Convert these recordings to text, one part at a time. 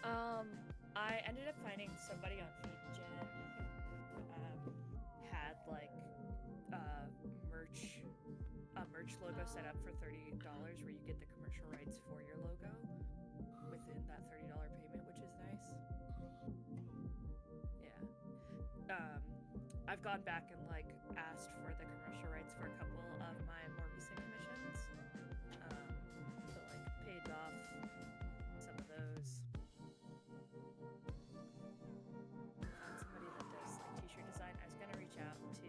I ended up finding somebody on FeedGen who had like uh merch a merch logo set up for $30 where you get the commercial rights for your logo within that $30 payment, which is nice. Yeah. I've gone back and like asked for the commercial rights for a couple of my more recent commissions. So like paid off some of those. Found somebody that does like t-shirt design. I was gonna reach out to.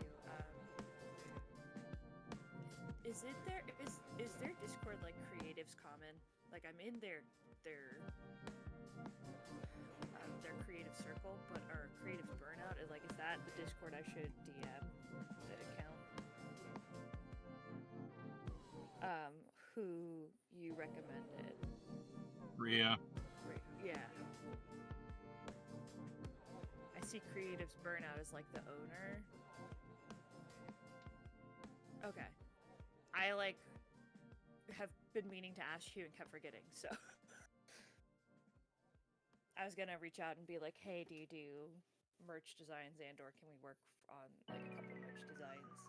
Is their Discord like Creatives Common? Like I'm in their creative circle, but our creatives burnout is like, is that the Discord I should DM the account? Who you recommended? Rhea. Yeah. I see creatives burnout as like the owner. Okay. I like have been meaning to ask you and kept forgetting, so I was gonna reach out and be like, hey, do you do merch designs and or can we work on like a couple merch designs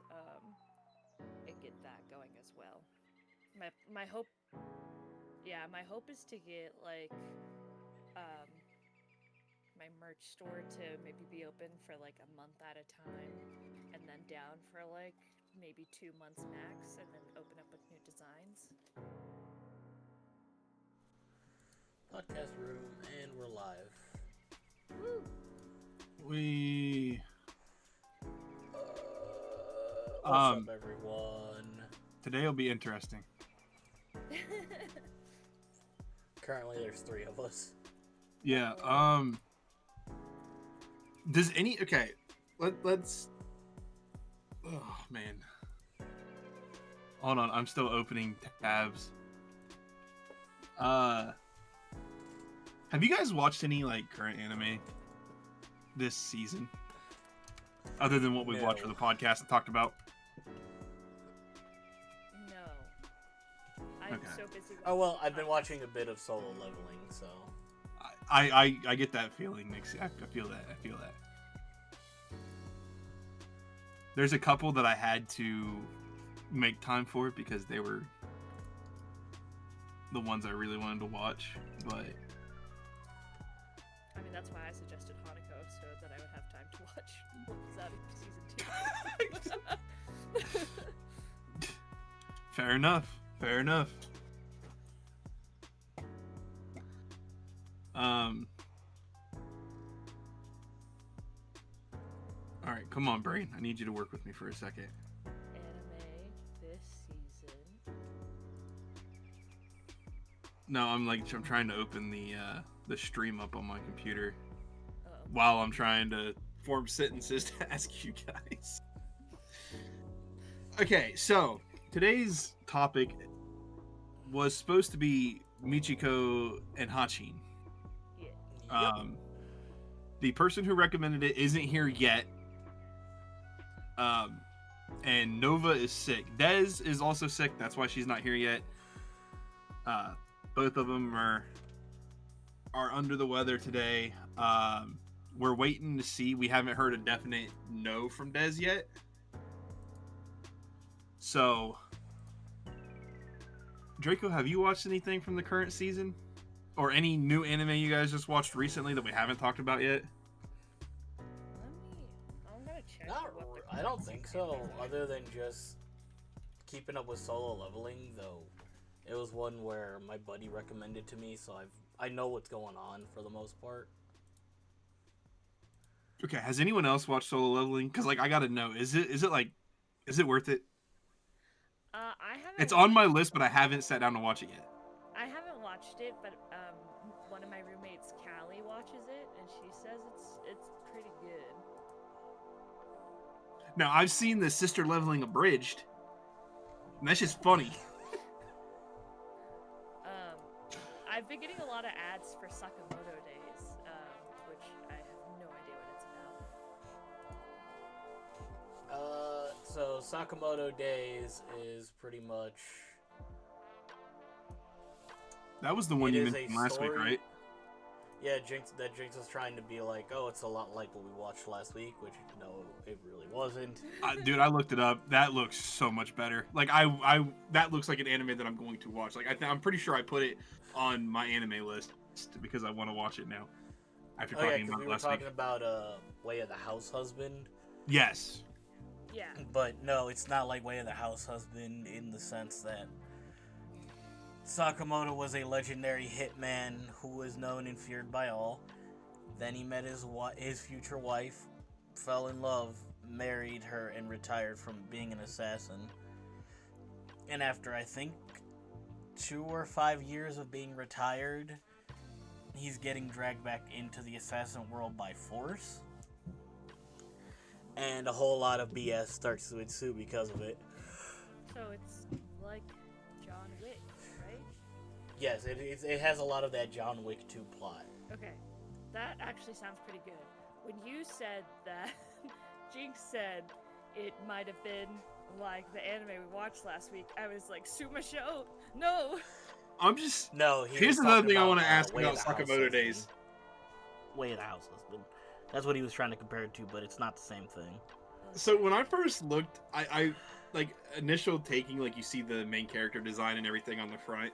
and get that going as well. My hope, yeah, my hope is to get like um my merch store to maybe be open for like a month at a time and then down for like maybe 2 months max and then open up with new designs. Podcast room, and we're live. Woo! We What's up, everyone? Today will be interesting. Currently, there's 3 of us. Yeah. Does any okay? Let's. Oh man. Hold on, I'm still opening tabs. Have you guys watched any like current anime this season, other than what we've watched for the podcast and talked about? No. I'm so busy with I've been watching a bit of Solo Leveling, so I get that feeling, Nixie. I feel that. There's a couple that I had to make time for because they were the ones I really wanted to watch, but I mean, that's why I suggested Hanako so that I would have time to watch what was out of season 2. Fair enough. All right, come on, brain. I need you to work with me for a second. Anime this season. No, I'm trying to open the stream up on my computer Uh-oh. while I'm trying to form sentences to ask you guys. Okay, so today's topic was supposed to be Mitchiko and Hatchin. Yeah. The person who recommended it isn't here yet. And Nova is sick. Dez is also sick. That's why she's not here yet. Both of them are under the weather today. We're waiting to see. We haven't heard a definite no from Dez yet. So, Draco, have you watched anything from the current season? Or any new anime you guys just watched recently that we haven't talked about yet? I'm gonna check. I don't think so. Other than just keeping up with Solo Leveling, though, it was one where my buddy recommended to me, so I know what's going on for the most part. Okay, has anyone else watched Solo Leveling? Because I gotta know, is it worth it? I haven't. It's on my list, but I haven't sat down to watch it yet. I haven't watched it, but one of my roommates, Callie, watches it, and she says it's pretty good. Now, I've seen the Sister Leveling abridged, and that's just funny. I've been getting a lot of ads for Sakamoto Days, which I have no idea what it's about. So Sakamoto Days is pretty much... That was the one you mentioned last week, right? Yeah, Jinx was trying to be like, oh, it's a lot like what we watched last week, which no, it really wasn't. Dude, I looked it up. That looks so much better. Like that looks like an anime that I'm going to watch. Like I'm pretty sure I put it on my anime list because I want to watch it now. After talking about we it were last talking week. about Way of the House Husband. Yes. Yeah. But no, it's not like Way of the House Husband in the sense that Sakamoto was a legendary hitman who was known and feared by all. Then he met his future wife, fell in love, married her, and retired from being an assassin. And after, I think, 2 or 5 years of being retired, he's getting dragged back into the assassin world by force. And a whole lot of BS starts to ensue because of it. So it's like John Wick, right? Yes, it has a lot of that John Wick 2 plot. Okay, that actually sounds pretty good. When you said that, Jinx said it might have been like the anime we watched last week, I was like, Suma Show, no! I'm just... No, here's another thing I want to ask about Sakamoto Days. Way of the House Husband. That's what he was trying to compare it to, but it's not the same thing. So when I first looked, I like initial taking, like you see the main character design and everything on the front.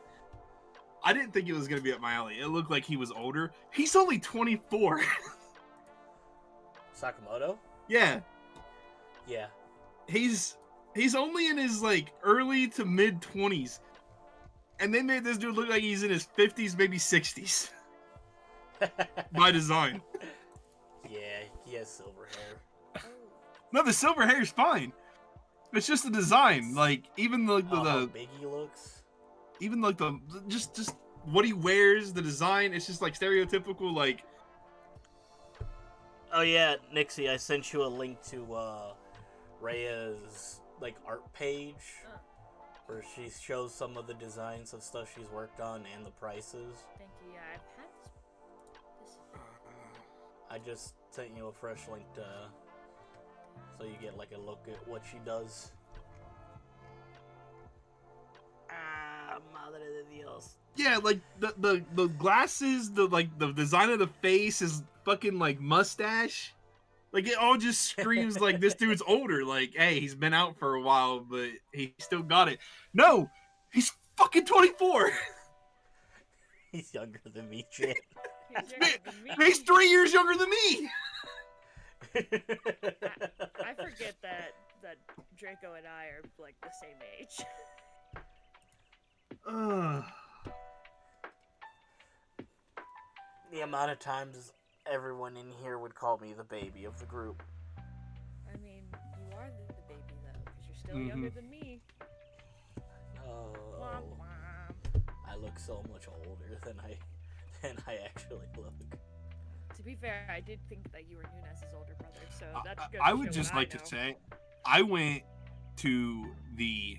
I didn't think it was gonna be up my alley. It looked like he was older. He's only 24. Sakamoto? Yeah. Yeah. He's only in his like early to mid 20s, and they made this dude look like he's in his 50s, maybe 60s. By design. Yeah, he has silver hair. No, the silver hair is fine. It's just the design. Like even the how big he looks. Even like the just what he wears, the design. It's just like stereotypical. Like. Oh yeah, Nixie, I sent you a link to Rhea's like art page where she shows some of the designs of stuff she's worked on and the prices. Thank you, yeah, I've had this. I just sent you a fresh link so you get like a look at what she does. Madre de Dios. Yeah, like the glasses, the design of the face, his fucking like mustache. Like it all just screams like this dude's older. Like, hey, he's been out for a while, but he still got it. No, he's fucking 24. He's younger than me, Chan. He's younger than me. He's 3 years younger than me. I forget that Draco and I are like the same age. The amount of times everyone in here would call me the baby of the group. I mean, you are the baby though, because you're still younger than me. Oh, Womp womp. I look so much older than I actually look. To be fair, I did think that you were Nunez's older brother, so that's good. I would just like to say, I went to the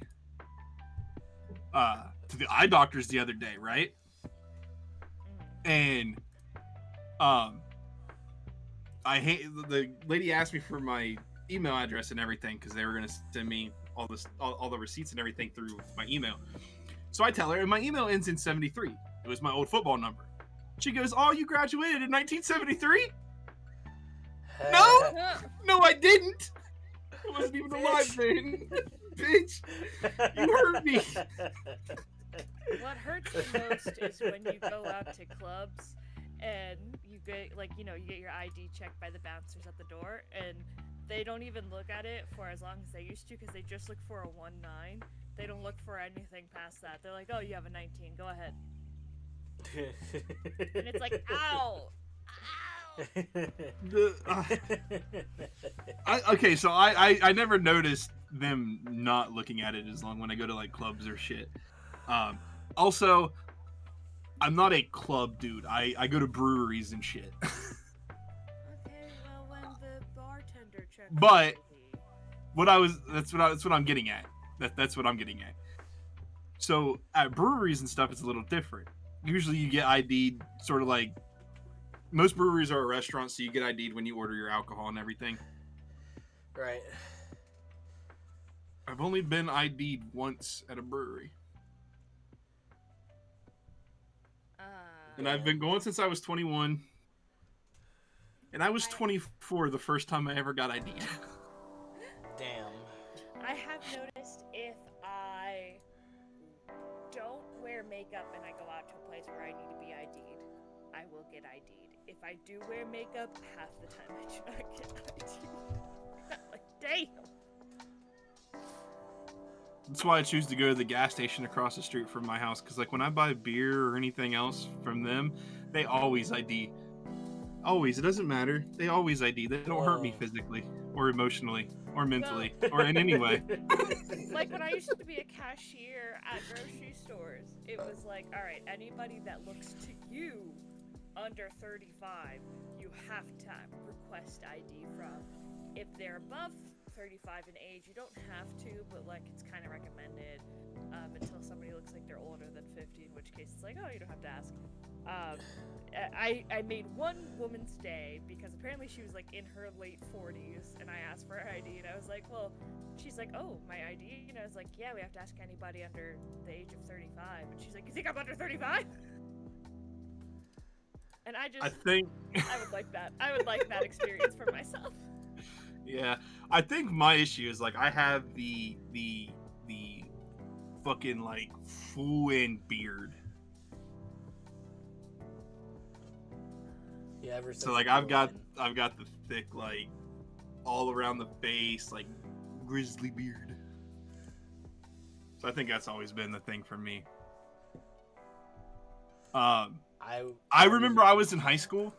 eye doctors the other day, right? And the lady asked me for my email address and everything because they were gonna send me all the receipts and everything through my email. So I tell her, and my email ends in 73. It was my old football number. She goes, "Oh, you graduated in 1973?" No, I didn't. I wasn't even alive then. Bitch, you hurt me. What hurts the most is when you go out to clubs and you get you get your ID checked by the bouncers at the door, and they don't even look at it for as long as they used to because they just look for a 1-9. They don't look for anything past that. They're like, "Oh, you have a 19. Go ahead." And it's like, ow. Okay, so I never noticed them not looking at it as long when I go to like clubs or shit. Also, I'm not a club dude. I go to breweries and shit. Okay, well, when the bartender checks. But that's what I'm getting at. That's what I'm getting at. So at breweries and stuff, it's a little different. Usually you get ID'd sort of like most breweries are a restaurant, so you get ID'd when you order your alcohol and everything. Right. I've only been ID'd once at a brewery. and I've been going since I was 21. And I was 24 the first time I ever got ID'd. Damn. I have noticed if I don't wear makeup and I go out to a place where I need to be ID'd, I will get ID'd. If I do wear makeup, half the time I do not get ID'd. Like, damn! That's why I choose to go to the gas station across the street from my house, because like when I buy beer or anything else from them, they always ID. Always. It doesn't matter. They always ID. They don't hurt me physically or emotionally or mentally or in any way. Like when I used to be a cashier at grocery stores, it was like, all right, anybody that looks to you under 35, you have to request ID from. If they're above 35 in age, you don't have to, but like it's kind of recommended until somebody looks like they're older than 50, in which case it's like, oh, you don't have to ask. I made one woman's day because apparently she was like in her late 40s, and I asked for her ID, and I was like, well, she's like, oh, my ID? And I was like, yeah, we have to ask anybody under the age of 35. And she's like, you think I'm under 35? And I would like that. I would like that experience for myself. Yeah, I think my issue is like I have the fucking like full in beard. Yeah, ever since So like I've got the thick like all around the face like grizzly beard. So I think that's always been the thing for me. I remember I was in high school.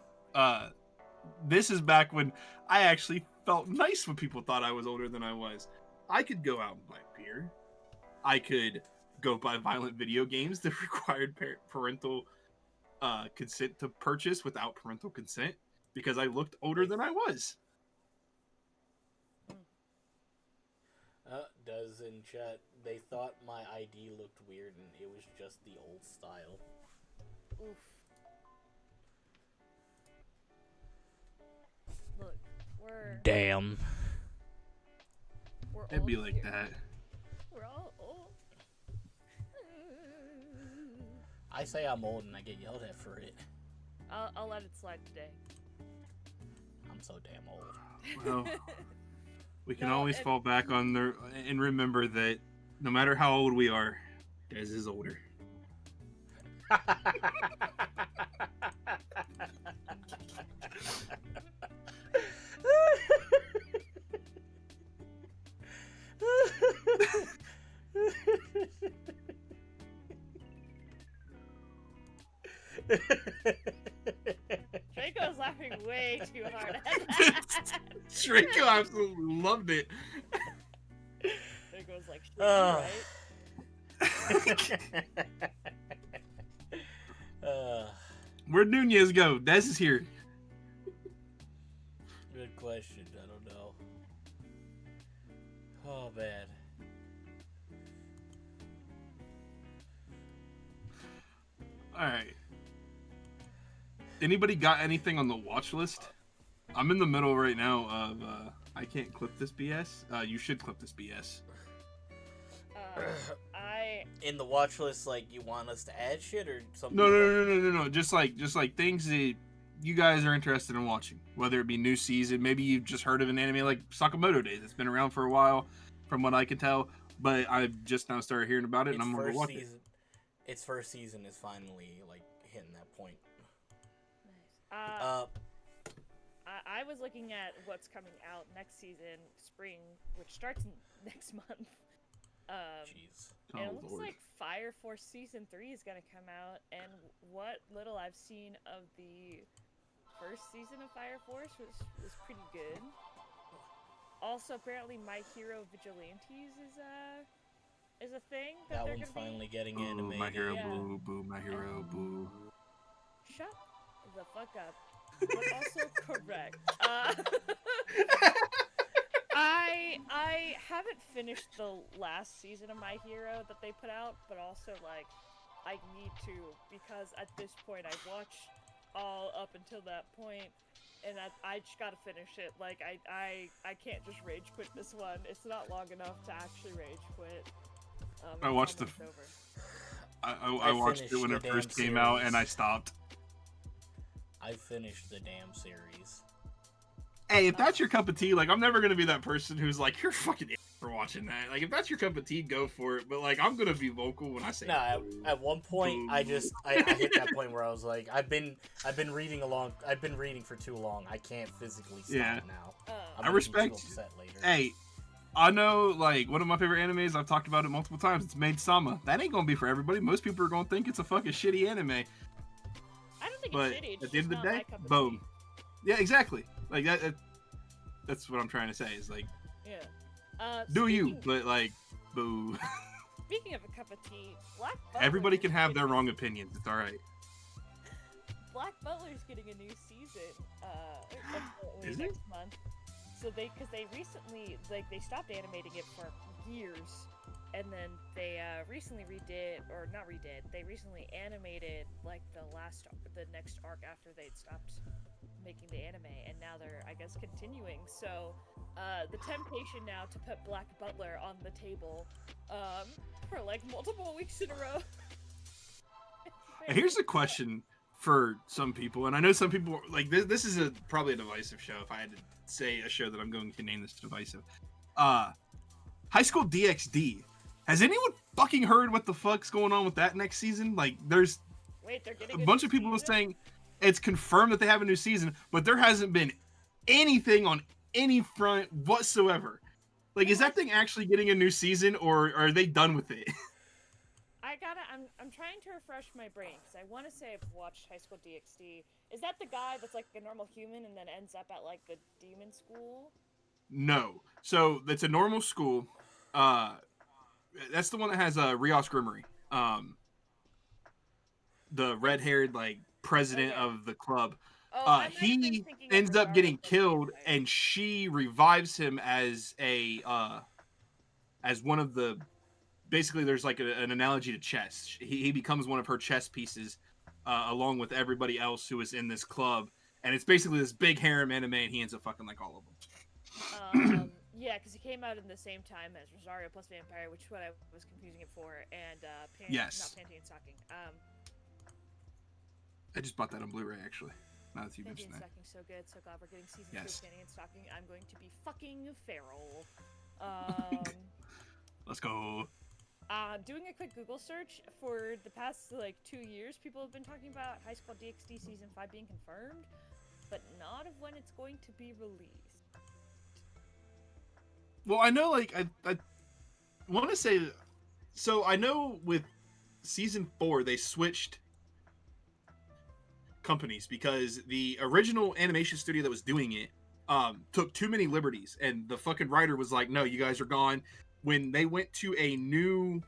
This is back when I actually felt nice when people thought I was older than I was. I could go out and buy beer. I could go buy violent video games that required parental consent to purchase without parental consent because I looked older than I was. Does in chat, they thought my ID looked weird and it was just the old style. Oof. Look, Damn. We're It'd be old like here. that. We're all old. I say I'm old and I get yelled at for it. I'll let it slide today. I'm so damn old. Well, we can No, always and- fall back on the and remember that no matter how old we are, Des is older. Draco's laughing way too hard at that. Draco absolutely loved it. Draco's like, Oh. right? Where'd Nunez go? Des is here. Good question. I don't know. Oh, man. All right. Anybody got anything on the watch list? I'm in the middle right now of I can't clip this BS. You should clip this BS. In the watch list, like, you want us to add shit or something? No. Just like things that you guys are interested in watching, whether it be new season. Maybe you've just heard of an anime like Sakamoto Days. It's been around for a while, from what I can tell. But I've just now started hearing about it, and I'm gonna watch it. Its first season is finally like hitting that point. Nice. I was looking at what's coming out next season, spring, which starts next month. Jeez. And it Oh, looks Lord. like Fire Force Season 3 is going to come out, and what little I've seen of the first season of Fire Force was pretty good. Also, apparently My Hero Vigilantes is a thing that That they're one's going to finally be... getting Boo, animated. my hero, Yeah. boo, boo, my hero, boo. Shut the fuck up. But also correct. I haven't finished the last season of My Hero that they put out, but also, like, I need to, because at this point I've watched all up until that point, and I just gotta finish it. Like, I can't just rage quit this one. It's not long enough to actually rage quit. I watched it's the- almost over. I watched it finished when the it first damn came out, series. and I stopped. I finished the damn series. Hey, if that's your cup of tea, like, I'm never gonna be that person who's like, you're fucking idiot for watching that. Like, if that's your cup of tea, go for it. But like, I'm gonna be vocal when I say. No, boo, at one point, boo. I hit that point where I was like, I've been reading for too long. I can't physically stop Yeah. now. Uh, I'm I gonna be too respect. upset later. Hey, I know, like, one of my favorite animes, I've talked about it multiple times, it's Maid Sama. That ain't gonna be for everybody. Most people are gonna think it's a fucking shitty anime. I don't think But it's shitty. It's at the end of just the not day, my cup of boom. Yeah, exactly. Like, that's what I'm trying to say, is like, tea. Yeah. do you, Speaking- but like, boo. Speaking of a cup of tea, Black Butler Everybody is can have their getting- wrong opinions. It's alright. Black Butler's getting a new season. Apparently Is it? next month. So because they recently, like, they stopped animating it for years, and then they recently they recently animated like the next arc after they'd stopped making the anime, and now they're, I guess, continuing. So the temptation now to put Black Butler on the table for like multiple weeks in a row. And here's a question for some people, and I know some people like this is probably a divisive show. If I had to say a show that I'm going to name this divisive, High School DxD. Has anyone fucking heard what the fuck's going on with that next season? Like, there's Wait, they're getting a new bunch of people season? saying it's confirmed that they have a new season, but there hasn't been anything on any front whatsoever. Like, is that thing actually getting a new season, or are they done with it? I'm trying to refresh my brain because I want to say I've watched High School DxD. Is that the guy that's like a normal human and then ends up at like the demon school? No. So that's a normal school. That's the one that has Rios Grimmery. The red-haired like president Okay. of the club. Oh, I might have been He thinking of ends up Rosario getting plus killed, Vampire. and she revives him as as one of the. Basically, there's like an analogy to chess. He becomes one of her chess pieces, along with everybody else who is in this club, and it's basically this big harem anime, and he ends up fucking like all of them. Yeah, because he came out in the same time as Rosario plus Vampire, which is what I was confusing it for, and Yes. not Panty and Stocking. I just bought that on Blu-ray actually. Now that you Panty mentioned and that. Stocking so good, so glad we're getting season 2 Yes. of Panty and Stocking. I'm going to be fucking feral. Let's go. Doing a quick Google search for the past like 2 years, people have been talking about High School DxD season 5 being confirmed, but not of when it's going to be released. Well, I know, like, I want to say, so I know with season 4 they switched companies because the original animation studio that was doing it took too many liberties, and the fucking writer was like, "No, you guys are gone." When they went to a new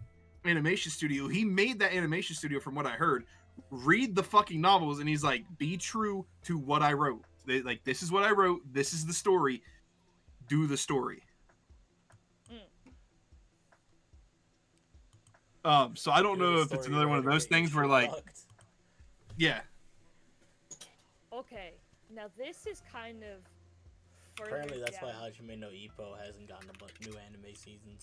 animation studio, he made that animation studio, from what I heard, read the fucking novels, and he's like, "Be true to what I wrote. Like, this is what I wrote. This is the story. Do the story." So I don't know if it's another one of those things where, like, yeah. Okay, now this is kind of further Apparently, that's why down. Hajime no Ippo hasn't gotten a bunch new anime seasons.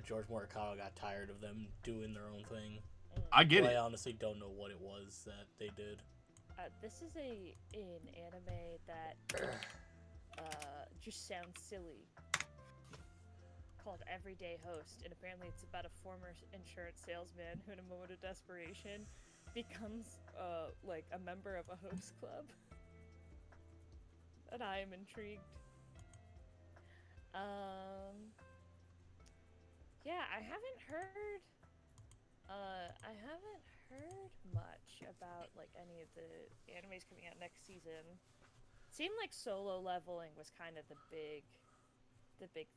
George Morikawa got tired of them doing their own thing. I get Well, it. I honestly don't know what it was that they did. This is an anime that just sounds silly, called Everyday Host, and apparently it's about a former insurance salesman who, in a moment of desperation, becomes like a member of a host club. And I am intrigued. Yeah, I haven't heard much about like any of the animes coming out next season. Seemed like Solo Leveling was kind of the big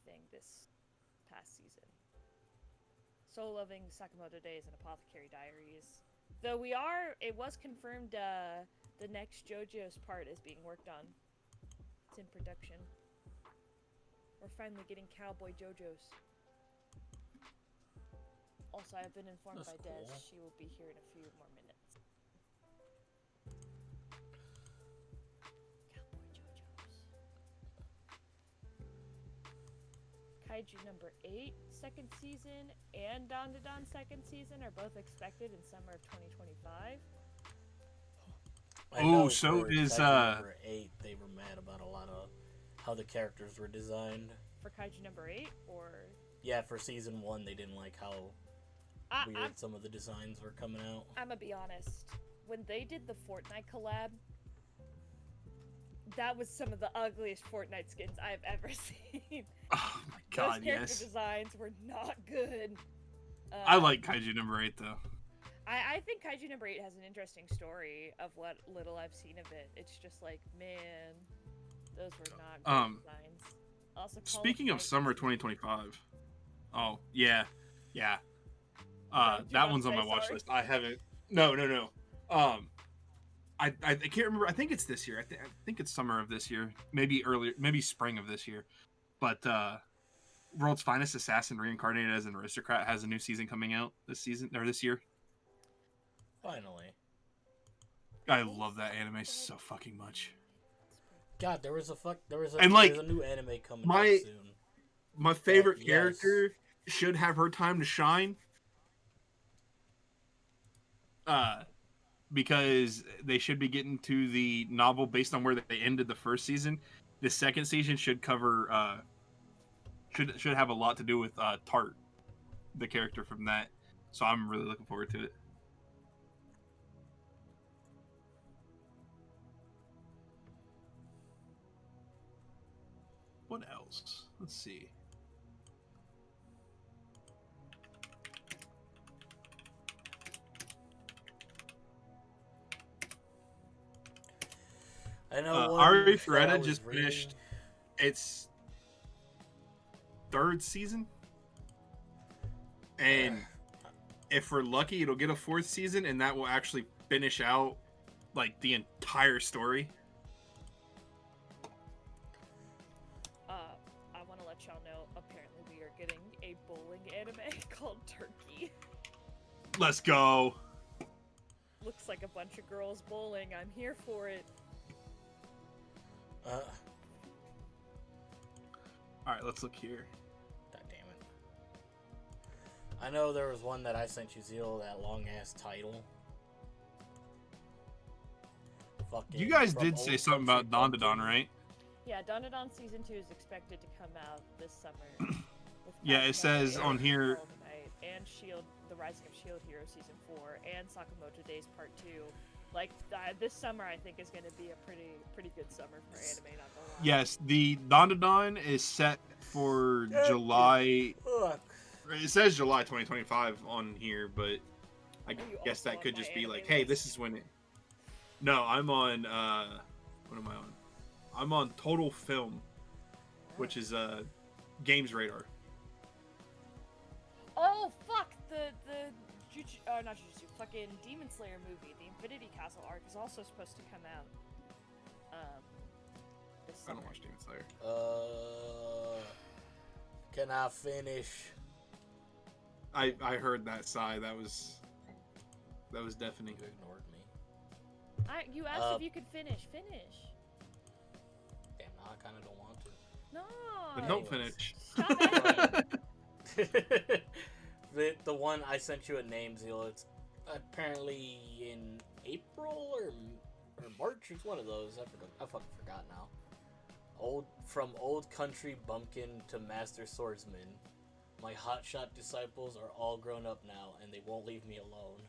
thing this past season. Solo Leveling, Sakamoto Days, and Apothecary Diaries. Though it was confirmed the next JoJo's part is being worked on. It's in production. We're finally getting Cowboy JoJo's. Also, I've been informed That's by Des cool. she will be here in a few more minutes. Cowboy JoJo's. Kaiju number 8, second season, and Don to Don second season are both expected in summer of 2025. I Oh, know so for is Kaiju number 8, they were mad about a lot of how the characters were designed. For Kaiju number 8, or Yeah, for season 1, they didn't like how weird I'm some of the designs were coming out. gonna be honest. When they did the Fortnite collab, that was some of the ugliest Fortnite skins I've ever seen. oh my god, Those character yes. designs were not good. I like Kaiju number 8 though. I think Kaiju number 8 has an interesting story of what little I've seen of it. It's just like, man, those were not good designs. Also, Speaking of summer 2025. Oh, yeah. Yeah. Do you that wanna one's on say my watch sorry? list. I haven't. No. I can't remember. I think it's this year. I think it's summer of this year. Maybe earlier. Maybe spring of this year. But World's Finest Assassin reincarnated as an aristocrat has a new season coming out this year. Finally. I love that anime so fucking much. God, there was And, like, there's a new anime coming my- out soon. My favorite yes. character should have her time to shine. Because they should be getting to the novel based on where they ended the first season. The second season should cover should have a lot to do with Tart, the character from that. So I'm really looking forward to it. What else? Let's see. I know Ari that I Feretta was just reading- finished its third season, and if we're lucky, it'll get a fourth season, and that will actually finish out like the entire story. I want to let y'all know, apparently we are getting a bowling anime called Turkey. Let's go. Looks like a bunch of girls bowling. I'm here for it. All right, let's look here. God damn it. I know there was one that I sent you, Zeal, that long ass title. Fucking You guys From did say Old something about Country Don Bumpkin. right? Yeah, Dandadan Season 2 is expected to come out this summer. with Yeah, it Katamari says on here- World Night and Shield, The Rising of Shield Hero Season 4, and Sakamoto Days Part 2. Like, this summer I think is going to be a pretty good summer for anime, not gonna lie. Yes, the Don is set for July. Fuck. It says July 2025 on here, but I Are you guess also that on could my just be anime like, hey, list? this is when it. No, I'm on. What am I on? I'm on Total Film, which is Games Radar. Oh, fuck! Not Jujutsu, fucking Demon Slayer movie, the Infinity Castle arc, is also supposed to come out. This I summer. don't watch Demon Slayer. Can I finish? I heard that sigh. That was deafening. You ignored me. You asked if you could finish. Finish. Damn, now I kind of don't want to. No. Then don't Anyways. finish. Stop it. The one I sent you a name, Zeal. It's apparently in April or March. It's one of those. I fucking forgot now. From old country bumpkin to master swordsman, my hotshot disciples are all grown up now, and they won't leave me alone.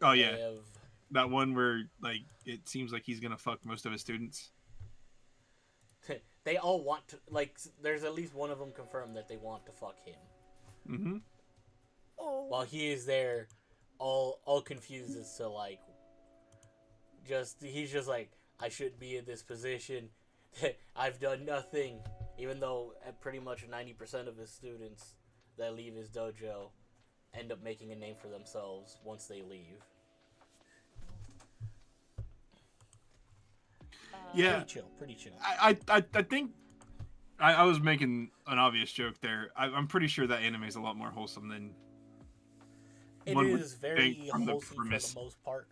Oh yeah, They have that one where like it seems like he's gonna fuck most of his students. they all want to, like, there's at least one of them confirmed that they want to fuck him. Mm-hmm. Oh. While he is there, all confused as to, like, he's just like, I shouldn't be in this position. I've done nothing. Even though pretty much 90% of his students that leave his dojo end up making a name for themselves once they leave. Yeah. Pretty chill. I think I was making an obvious joke there. I'm pretty sure that anime is a lot more wholesome than It one would is very think from the wholesome for premise. the most part.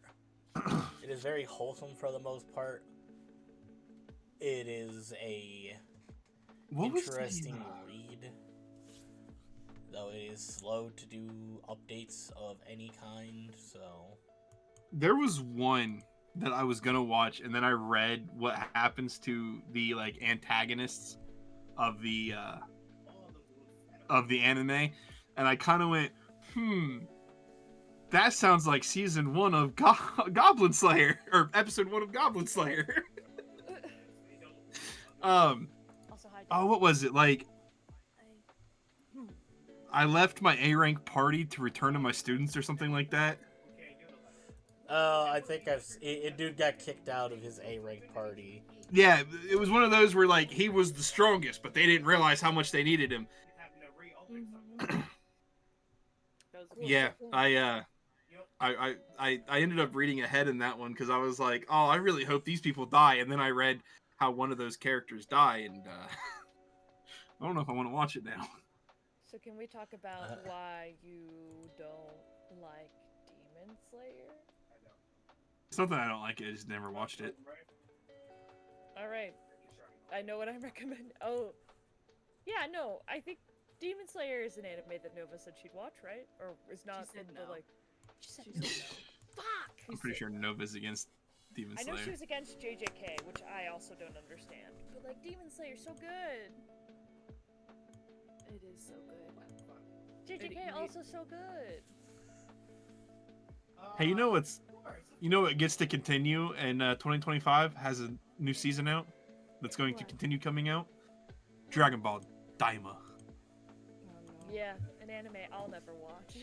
It is very wholesome for the most part. It is a What was the, interesting read, though it is slow to do updates of any kind, so There was one that I was gonna watch, and then I read what happens to the like antagonists of the anime, and I kind of went, that sounds like season 1 of Goblin Slayer or episode 1 of Goblin Slayer. Also, hi, Oh, what was it like? I left my A rank party to return to my students or something like that. I think a dude got kicked out of his A rank party. Yeah, it was one of those where like he was the strongest, but they didn't realize how much they needed him. Yeah, I ended up reading ahead in that one because I was like, oh, I really hope these people die, and then I read how one of those characters die, and I don't know if I want to watch it now. So can we talk about why you don't like Demon Slayer? It's not that I don't like it; I just never watched it. All right, I know what I recommend. Oh, yeah, no, I think Demon Slayer is an anime that Nova said she'd watch, right? Or is not? She said the, no. like, she said She no. said Fuck. I'm pretty sure Nova's against Demon I Slayer. know she was against JJK, which I also don't understand. But like, Demon Slayer's so good. It is so good. JJK also so good. Hey, you know what gets to continue in 2025 has a new season out that's going to continue coming out? Dragon Ball Daima. Yeah, an anime I'll never watch.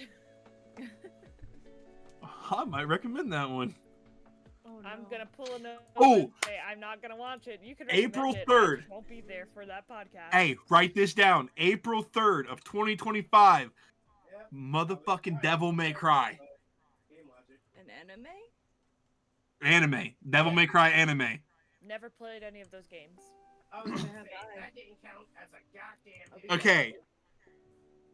I might recommend that one. Oh, no. I'm gonna pull a note. Oh! And say I'm not gonna watch it. You can recommend April it. 3rd. I won't be there for that podcast. Hey, write this down. April 3rd of 2025. Motherfucking Devil May Cry. An anime? Anime. Devil May Cry anime. Never played any of those games. Okay.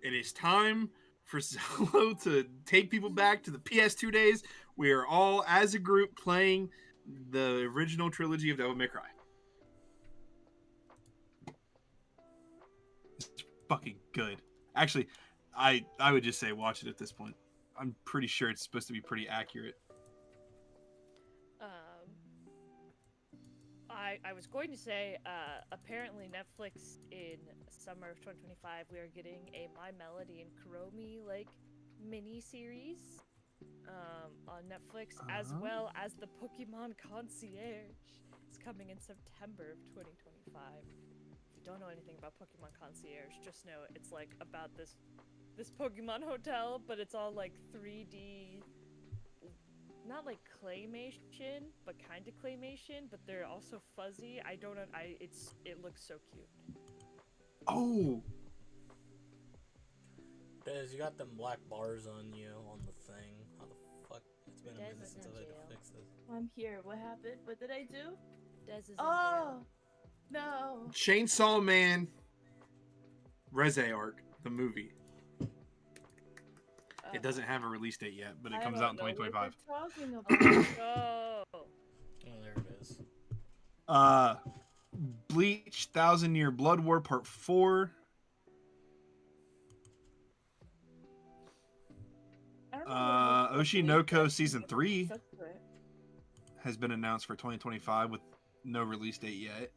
It is time for Zolo to take people back to the PS2 days. We are all, as a group, playing the original trilogy of Devil May Cry. It's fucking good. Actually, I would just say watch it at this point. I'm pretty sure it's supposed to be pretty accurate. I was going to say, apparently Netflix in summer of 2025, we are getting a My Melody and Kuromi like mini series on Netflix, as well as the Pokemon Concierge. It's coming in September of 2025. If you don't know anything about Pokemon Concierge, just know it's like about this Pokemon hotel, but it's all like 3D. Not like claymation, but kind of claymation, but they're also fuzzy. I don't know. It looks so cute. Oh, Dez, you got them black bars on you on the thing. How the fuck? It's been a Dez minute is since in I've had jail. to fix this. I'm here. What happened? What did I do? Dez is in Oh, jail. no. Chainsaw Man Reze arc, the movie. It doesn't have a release date yet, but it I comes don't out in know what 2025. you're talking about. Oh. Oh, there it is. Bleach 1,000 Year Blood War Part 4. I don't know what Oshinoko Season 3 Such to it. has been announced for 2025 with no release date yet.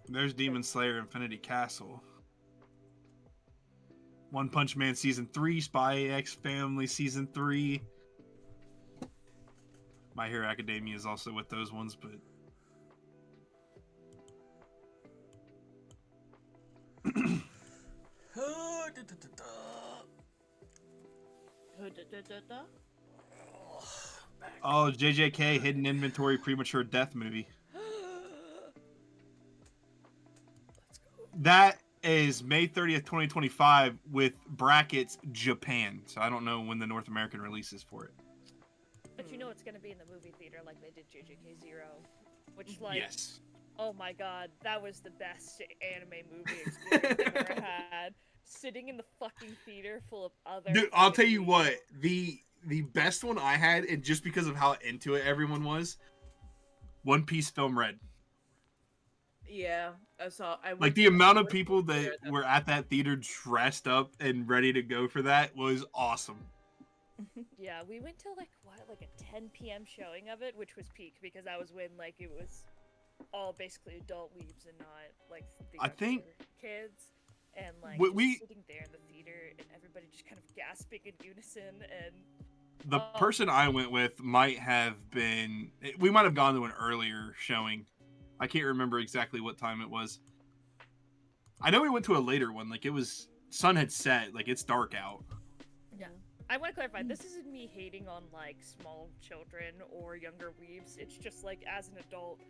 There's Demon Slayer Infinity Castle. One Punch Man Season 3, Spy X Family Season 3. My Hero Academia is also with those ones, but... Oh, JJK Hidden Inventory Premature Death movie. That is May 30th, 2025 with brackets Japan. So I don't know when the North American release is for it. But you know it's gonna be in the movie theater like they did JJK Zero. Which, like, Yes. oh my god, that was the best anime movie experience I've ever had. Sitting in the fucking theater full of other... Dude, I'll tell you what, the best one I had, and just because of how into it everyone was, One Piece Film Red. Yeah, I saw. I Like went the to amount of went people there, that that's- were at that theater dressed up and ready to go for that was awesome. Yeah, we went to like a 10 p.m. showing of it, which was peak because that was when like it was all basically adult weebs and not like the I think- younger kids. And like We- just sitting there in the theater and everybody just kind of gasping in unison and The Oh. person I went with might have been. We might have gone to an earlier showing. I can't remember exactly what time it was. I know we went to a later one. Like it was sun had set. Like it's dark out. Yeah. I want to clarify, this isn't me hating on like small children or younger weebs. It's just like as an adult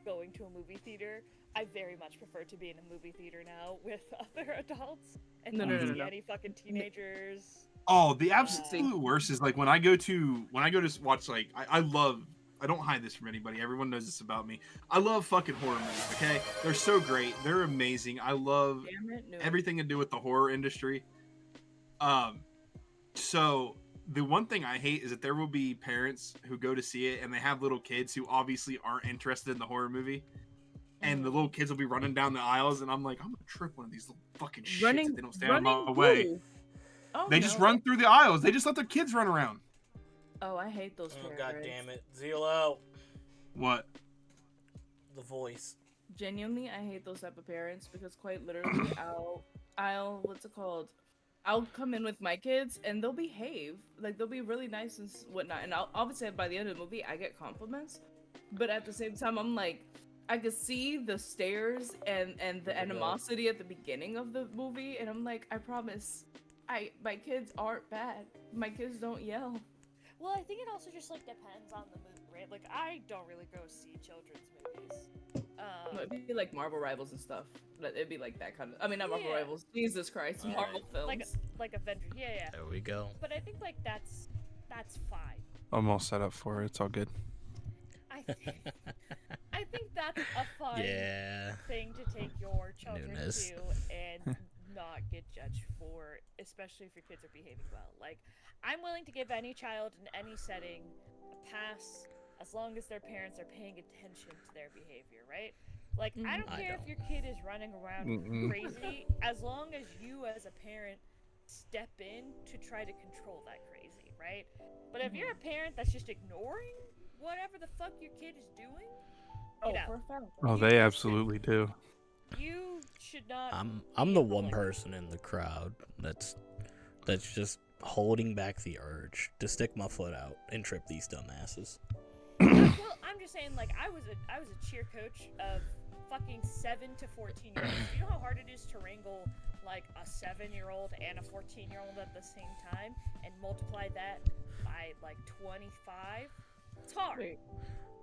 going to a movie theater, I very much prefer to be in a movie theater now with other adults and No, not no, no, see no. any fucking teenagers. Oh, the absolute worst is like when I go to watch like I love. I don't hide this from anybody. Everyone knows this about me. I love fucking horror movies. Okay, they're so great. They're amazing. I love Damn it, no. everything to do with the horror industry. So the one thing I hate is that there will be parents who go to see it and they have little kids who obviously aren't interested in the horror movie. And the little kids will be running down the aisles, and I'm like, I'm gonna trip one of these little fucking shits if they don't stay out of my way. Who? Oh, They no. just run through the aisles. They just let their kids run around. Oh, I hate those Oh, parents. God damn it. Zelo. What? The voice. Genuinely, I hate those type of parents because quite literally, I'll what's it called? I'll come in with my kids and they'll behave, like they'll be really nice and whatnot. And I'll obviously by the end of the movie, I get compliments, but at the same time, I'm like, I could see the stares and the animosity at the beginning of the movie, and I'm like, I promise, my kids aren't bad. My kids don't yell. Well, I think it also just like depends on the movie, right? Like I don't really go see children's movies. It'd be like Marvel Rivals and stuff. It'd be like that kind of. I mean, not Marvel Yeah. Rivals. Jesus Christ, Alright. Marvel films. like Avengers. Yeah. There we go. But I think like that's fine. I'm all set up for it. It's all good. I think that's a fun Yeah. thing to take your children Newness. to and not get judged for, especially if your kids are behaving well. Like, I'm willing to give any child in any setting a pass as long as their parents are paying attention to their behavior, right? Like, I don't I care don't. if your kid is running around Mm-mm. crazy, as long as you as a parent step in to try to control that crazy, right? But if you're a parent that's just ignoring whatever the fuck your kid is doing, Oh, get out. for a fact. Oh, they absolutely do. You should not. I'm the one person in the crowd that's just holding back the urge to stick my foot out and trip these dumbasses. Well, I'm just saying, like, I was a cheer coach of fucking 7 to 14-year-olds. You know how hard it is to wrangle like a 7-year-old and a 14-year-old at the same time, and multiply that by like 25. It's hard. Wait,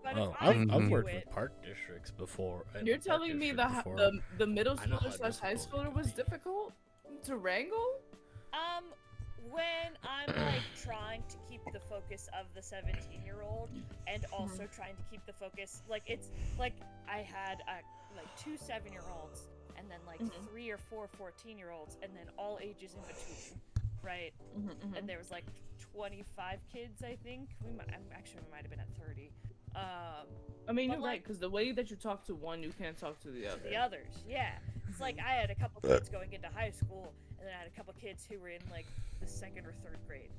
But Oh, if I I've can worked do with it, park districts before. in you're a park telling me district before. the middle I know how schooler / high difficult it schooler can was be. difficult to wrangle? when I'm like trying to keep the focus of the 17-year-old and also trying to keep the focus, like, it's like I had like 2 7-year-olds and then like 3 or 4 14-year-olds and then all ages in between, right? And there was like 25 kids, I think. We might have been at 30. I mean, But, you're like- right, because the way that you talk to one, you can't talk to the other. The others, yeah. It's like I had a couple kids going into high school, and then I had a couple kids who were in like the 2nd or 3rd grade.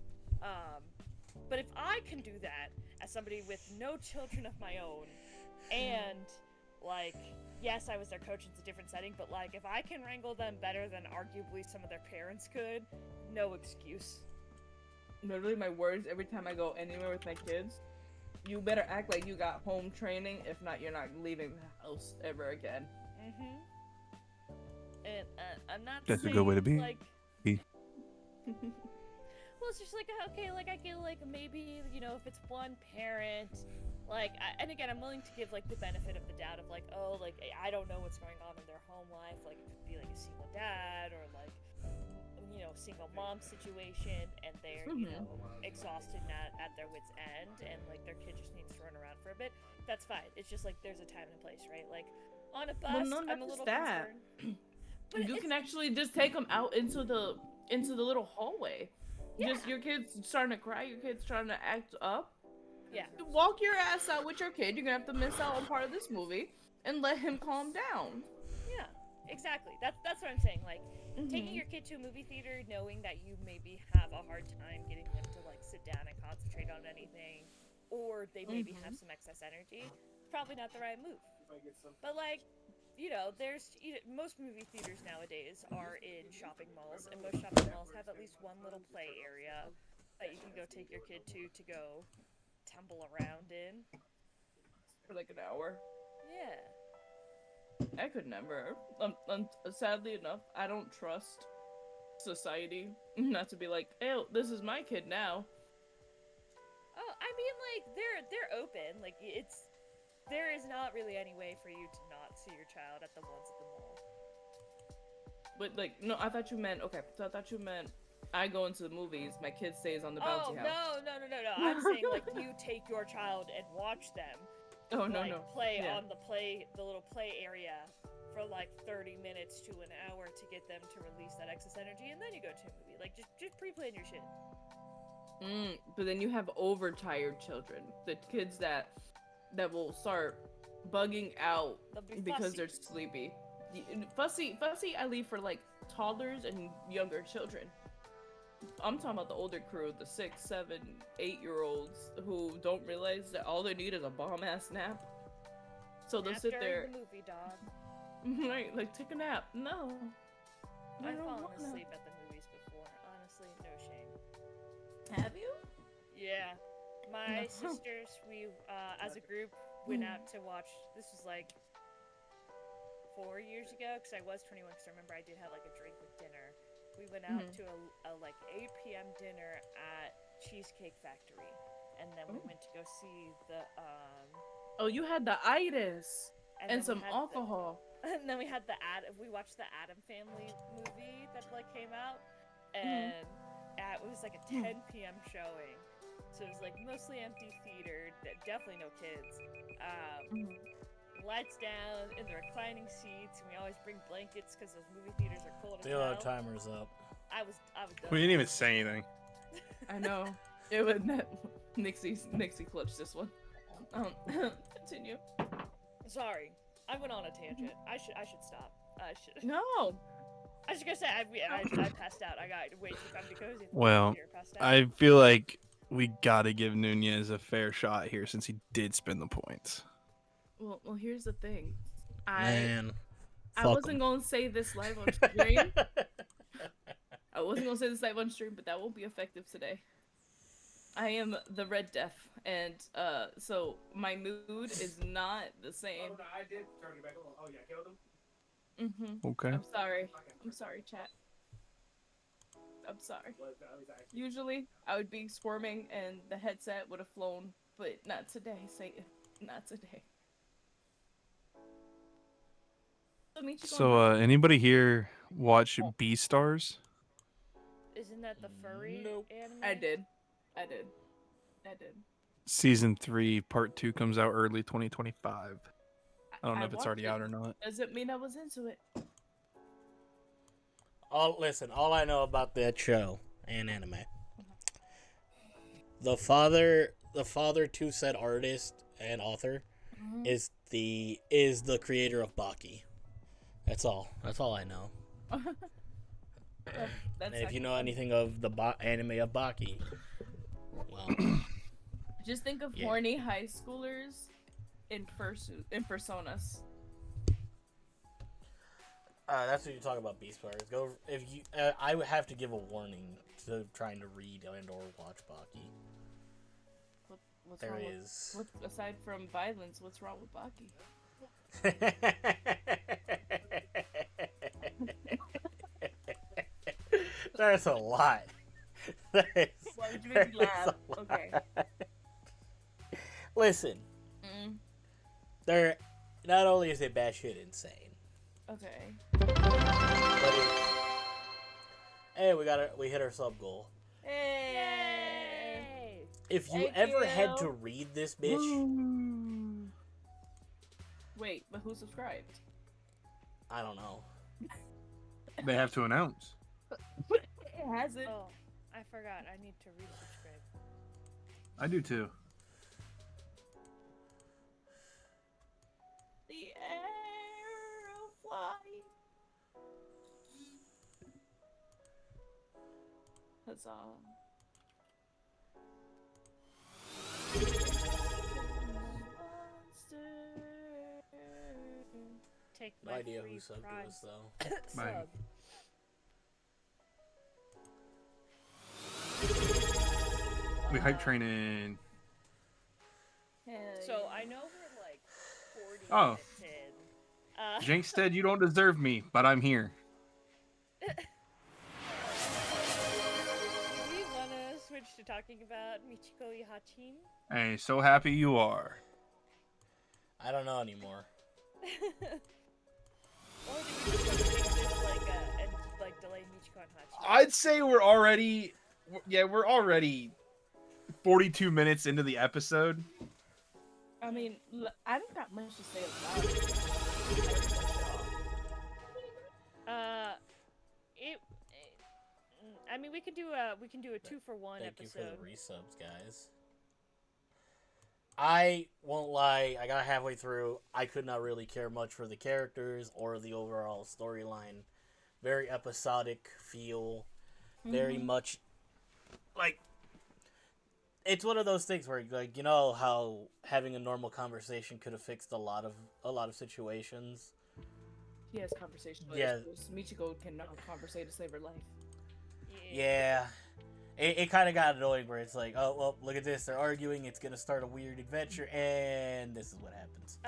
But if I can do that as somebody with no children of my own, and like, yes, I was their coach, it's a different setting, but like, if I can wrangle them better than arguably some of their parents could, no excuse. Literally, my words every time I go anywhere with my kids, you better act like you got home training. If not, you're not leaving the house ever again. And I'm not That's a saying, good way to be. like, well, it's just like, okay, like, I get, like, maybe, you know, if it's one parent, like, and again, I'm willing to give, like, the benefit of the doubt of, like, oh, like, I don't know what's going on in their home life, like, it could be, like, a single dad, or, like, you know, single mom situation, and they're, you know, exhausted and at their wit's end, and, like, their kid just needs to run around for a bit. That's fine. It's just, like, there's a time and a place, right? Like, on a bus, Well, no, I'm a not little just that. concerned. But You it's- can actually just take them out into the little hallway. Just your kid's starting to cry, your kid's trying to act up. Yeah. Walk your ass out with your kid. You're gonna have to miss out on part of this movie, and let him calm down. Yeah, exactly. That's what I'm saying. Like, taking Mhm. your kid to a movie theater knowing that you maybe have a hard time getting them to like sit down and concentrate on anything, or they maybe have some excess energy, probably not the right move. But like, most movie theaters nowadays are in shopping malls, and most shopping malls have at least one little play area that you can go take your kid to go tumble around in. For like an hour. Yeah. I could never. Sadly enough, I don't trust society not to be like, "Ew, this is my kid now." Oh, I mean, like they're open. Like there is not really any way for you to not see your child at the ones at the mall. But like, no, I thought you meant okay. So I thought you meant I go into the movies, my kid stays on the Oh bouncy house. no! I'm saying like you take your child and watch them. Oh no like, no. Play Yeah. on the little play area for like 30 minutes to an hour to get them to release that excess energy, and then you go to a movie. Like just pre-plan your shit. But then you have overtired children, the kids that will start bugging out They'll be because fussy. they're sleepy. Fussy. I leave for like toddlers and younger children. I'm talking about the older crew, the 6, 7, 8-year-olds who don't realize that all they need is a bomb ass nap. So they'll Nap sit during there, the movie, dog. right? Like take a nap. No, I I've don't fallen wanna. asleep at the movies before. Honestly, no shame. Have you? Yeah. My No. sisters, we, as a group, went out to watch, this was like 4 years ago, because I was 21, because I remember I did have like a drink with dinner. We went out to a like 8 p.m. dinner at Cheesecake Factory, and then we went to go see the, Oh, you had the itis and then we some had alcohol. and then we had we watched the Adam Family movie that like came out, and it was like a 10 p.m. showing, so it was like mostly empty theater, definitely no kids. Lights down in the reclining seats, and we always bring blankets because those movie theaters are cold as Still hell. have timers up. I was done. We didn't even say anything. I know. It would Nixie clutched this one. Continue. Sorry, I went on a tangent. I should stop. I should. No. I was just gonna say I passed out. I got way too comfy cozy. at the Well, theater, passed out. I feel like we gotta give Nunez a fair shot here since he did spin the points. Well, here's the thing. Man, I wasn't gonna say this live on stream. I wasn't gonna say this live on stream, but that won't be effective today. I am the Red Death, and so my mood is not the same. Oh, no, I did turn it back on. Oh, yeah, killed him? Okay. I'm sorry, chat. I'm sorry. Usually, I would be squirming and the headset would have flown, but not today, Satan. Not today. So, anybody here watch Beastars? Isn't that the furry Nope. anime? I did. Season 3, Part 2 comes out early 2025. I don't know if it's watched already it. out or not. Doesn't mean I was into it. All I know about that show and anime. The father to said artist and author is the creator of Baki. That's all I know. That's And if you know anything of the anime of Baki, well, just think of horny high schoolers in personas. that's what you talk about. Beast Wars. Go if you. I would have to give a warning to trying to read and or watch Baki. What's There wrong is. With, aside from violence, what's wrong with Baki? There's a lot. Why would you make me laugh? Okay. Listen, there. Not only is it batshit insane. Okay. But hey, we hit our sub goal. Hey. If you Thank ever had you. to read this bitch, Wait, but who subscribed? I don't know. They have to announce. It hasn't. Oh, I forgot. I need to resubscribe. I do too. the air, I'll fly. Huzzah. Take No my idea free who subbed to prime us though. Mine. sub. We hype training. So I know we're like 40 Oh. minutes in. Jinkstead, you don't deserve me, but I'm here. Do we want to switch to talking about Mitchiko Hatchin? Hey, so happy you are. I don't know anymore. Or do we just want to make this like and like delay Mitchiko and Hatchin? I'd say we're already 42 minutes into the episode. I mean, I don't got much to say about it. I mean, we can do a 2-for-1 Thank you episode. for the resubs, guys. I won't lie, I got halfway through. I could not really care much for the characters or the overall storyline. Very episodic feel. Very much like it's one of those things where, like, you know how having a normal conversation could have fixed a lot of situations. He has conversational Yeah. issues. Michiko cannot conversate to save her life. Yeah. It kind of got annoying where it's like, oh, well, look at this. They're arguing. It's going to start a weird adventure, and this is what happens.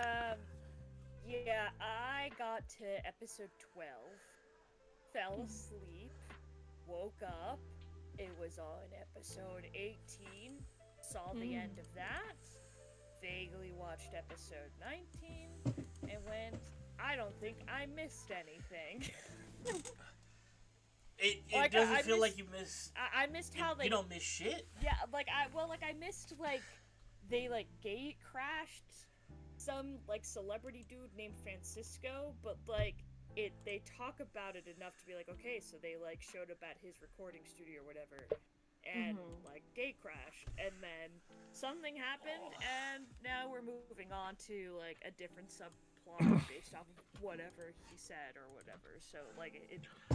Yeah, I got to episode 12, fell asleep, woke up. It was on episode 18, saw the end of that, vaguely watched episode 19, and went, I don't think I missed anything. It Like, doesn't I feel missed- like you miss... I missed how they... You don't miss shit. Yeah, like, I missed, like, they, like, gate crashed some, like, celebrity dude named Francisco, but, like, they talk about it enough to be like, okay, so they, like, showed up at his recording studio or whatever, and, like, gate crashed, and then something happened, and now we're moving on to, like, a different subplot based off of whatever he said or whatever, so, like,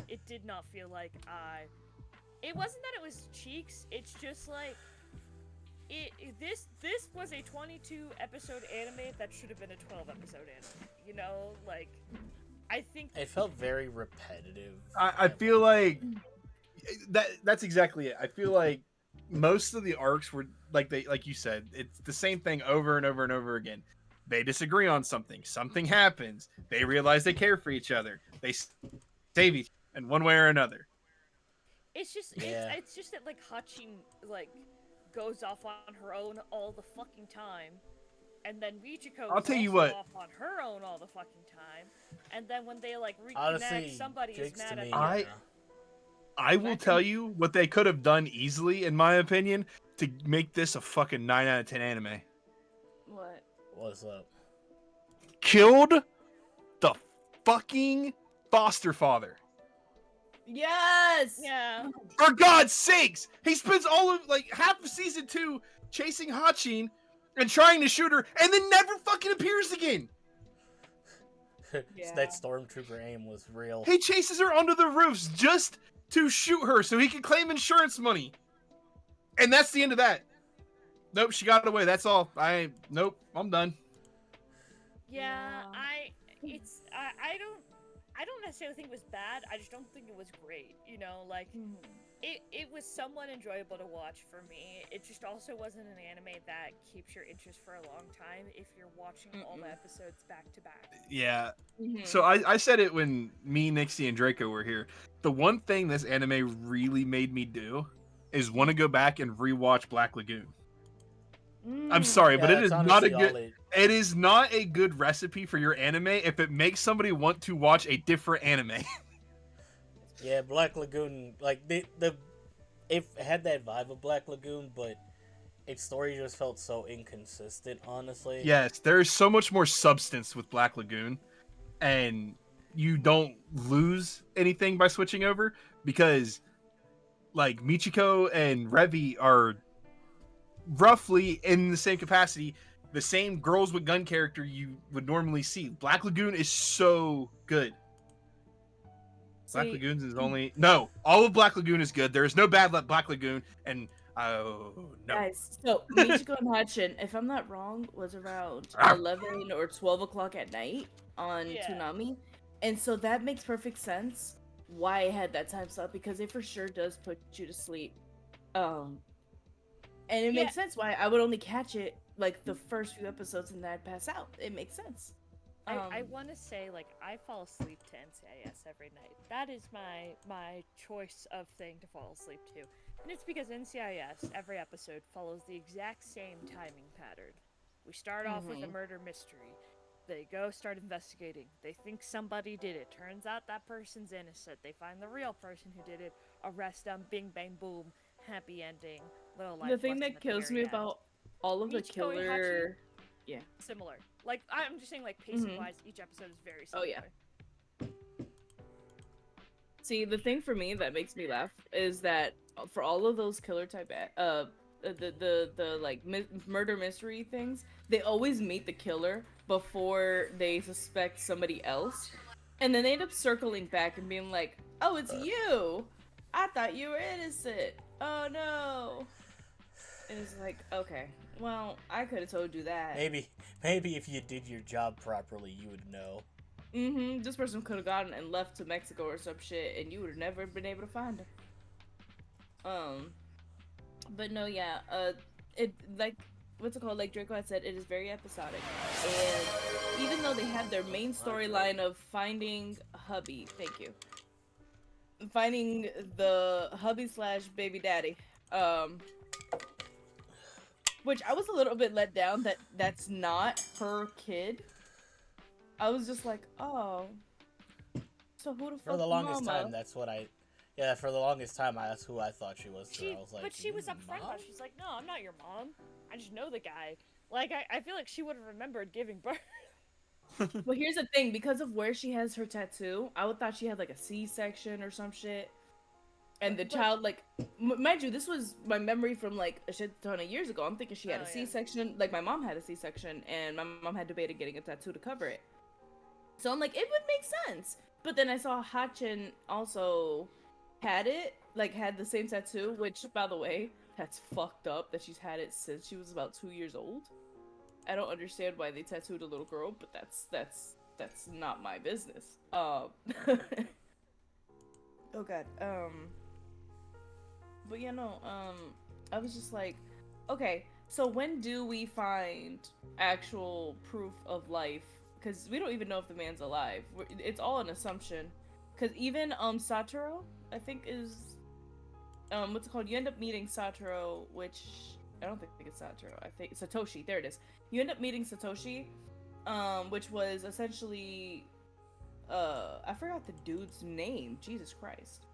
it did not feel like it wasn't that it was cheeks, it's just, like, this was a 22 episode anime that should have been a 12 episode anime, you know, like, I think It felt very repetitive. I feel like that's exactly it. I feel like most of the arcs were like you said, it's the same thing over and over and over again. They disagree on something. Something happens. They realize they care for each other. They save each other in one way or another. it's just Yeah. it's just that, like, Hatchin, like, goes off on her own all the fucking time, and then Mitchiko I'll tell you goes what. off on her own all the fucking time, and then when they, like, reconnect, Honestly, somebody is Jake's to mad at me, the I- other. I will tell you what they could have done easily, in my opinion, to make this a fucking 9 out of 10 anime. What? What's up? Killed the fucking foster father. Yes! Yeah. For God's sakes! He spends all of, like, half of season 2 chasing Hatchin and trying to shoot her, and then never fucking appears again. Yeah. That stormtrooper aim was real. He chases her onto the roofs just to shoot her so he can claim insurance money. And that's the end of that. Nope, she got away. That's all. Nope, I'm done. Yeah, Yeah. I don't necessarily think it was bad. I just don't think it was great. You know, like, it was somewhat enjoyable to watch for me. It just also wasn't an anime that keeps your interest for a long time if you're watching all the episodes back to back. Yeah. Mhm. So I said it when me, Nixie, and Draco were here. The one thing this anime really made me do is want to go back and rewatch Black Lagoon. I'm sorry, but Yeah, it is that's not a honestly good. all it- It is not a good recipe for your anime if it makes somebody want to watch a different anime. Yeah, Black Lagoon, like it had that vibe of Black Lagoon, but its story just felt so inconsistent, honestly. Yes, there is so much more substance with Black Lagoon, and you don't lose anything by switching over because, like, Michiko and Revi are roughly in the same capacity. the same girls with gun character you would normally see. Black Lagoon is so good. Black See, Lagoon is only no. All of Black Lagoon is good. There is no bad Black Lagoon, and oh no. guys, so Mitchiko and Hatchin, if I'm not wrong, was around Ah. 11 or 12 o'clock at night on Yeah. Toonami, and so that makes perfect sense why I had that time slot, because it for sure does put you to sleep. And it makes sense why I would only catch it like the first few episodes and then I'd pass out. It makes sense. I want to say, like, I fall asleep to NCIS every night. That is my choice of thing to fall asleep to. And it's because NCIS, every episode, follows the exact same timing pattern. We start off with a murder mystery. They go start investigating. They think somebody did it. Turns out that person's innocent. They find the real person who did it, arrest them, bing, bang, boom, happy ending, little life The thing lesson that at the kills very me end. about all of the Mitchiko and killer. Similar. Like, I'm just saying, like, pacing-wise, each episode is very Oh, similar. yeah. See, the thing for me that makes me laugh is that for all of those killer type the like murder mystery things, they always meet the killer before they suspect somebody else, and then they end up circling back and being like, "Oh, it's you! I thought you were innocent. Oh no!" And it's like, okay, well, I could have told you that. Maybe if you did your job properly, you would know. This person could have gone and left to Mexico or some shit, and you would have never been able to find him. But no, yeah, it, like, what's it called? Like Draco had said, it is very episodic. And even though they have their main storyline of finding hubby, thank you, finding the hubby / baby daddy, which I was a little bit let down that that's not her kid. I was just like, oh, so who the fuck? For the longest mama? time, that's what I. Yeah, for the longest time, that's who I thought she was. Too. I was like, But she was upfront about it. She's like, no, I'm not your mom. I just know the guy. Like, I feel like she would have remembered giving birth. Well, here's the thing. Because of where she has her tattoo, I would thought she had, like, a C-section or some shit. And the child, like, mind you, this was my memory from, like, a shit ton of years ago. I'm thinking she had a C-section. Like, my mom had a C-section, and my mom had debated getting a tattoo to cover it. So I'm like, it would make sense. But then I saw Hatchin also had it, like, had the same tattoo, which, by the way, that's fucked up that she's had it since she was about 2 years old. I don't understand why they tattooed a little girl, but that's not my business. Oh god. But yeah, no, I was just like, okay, so when do we find actual proof of life? Because we don't even know if the man's alive. It's all an assumption. Because even Satoru, I think is what's it called? You end up meeting Satoru, which I don't think it's Satoru. I think Satoshi. There it is. You end up meeting Satoshi, which was essentially I forgot the dude's name. Jesus Christ.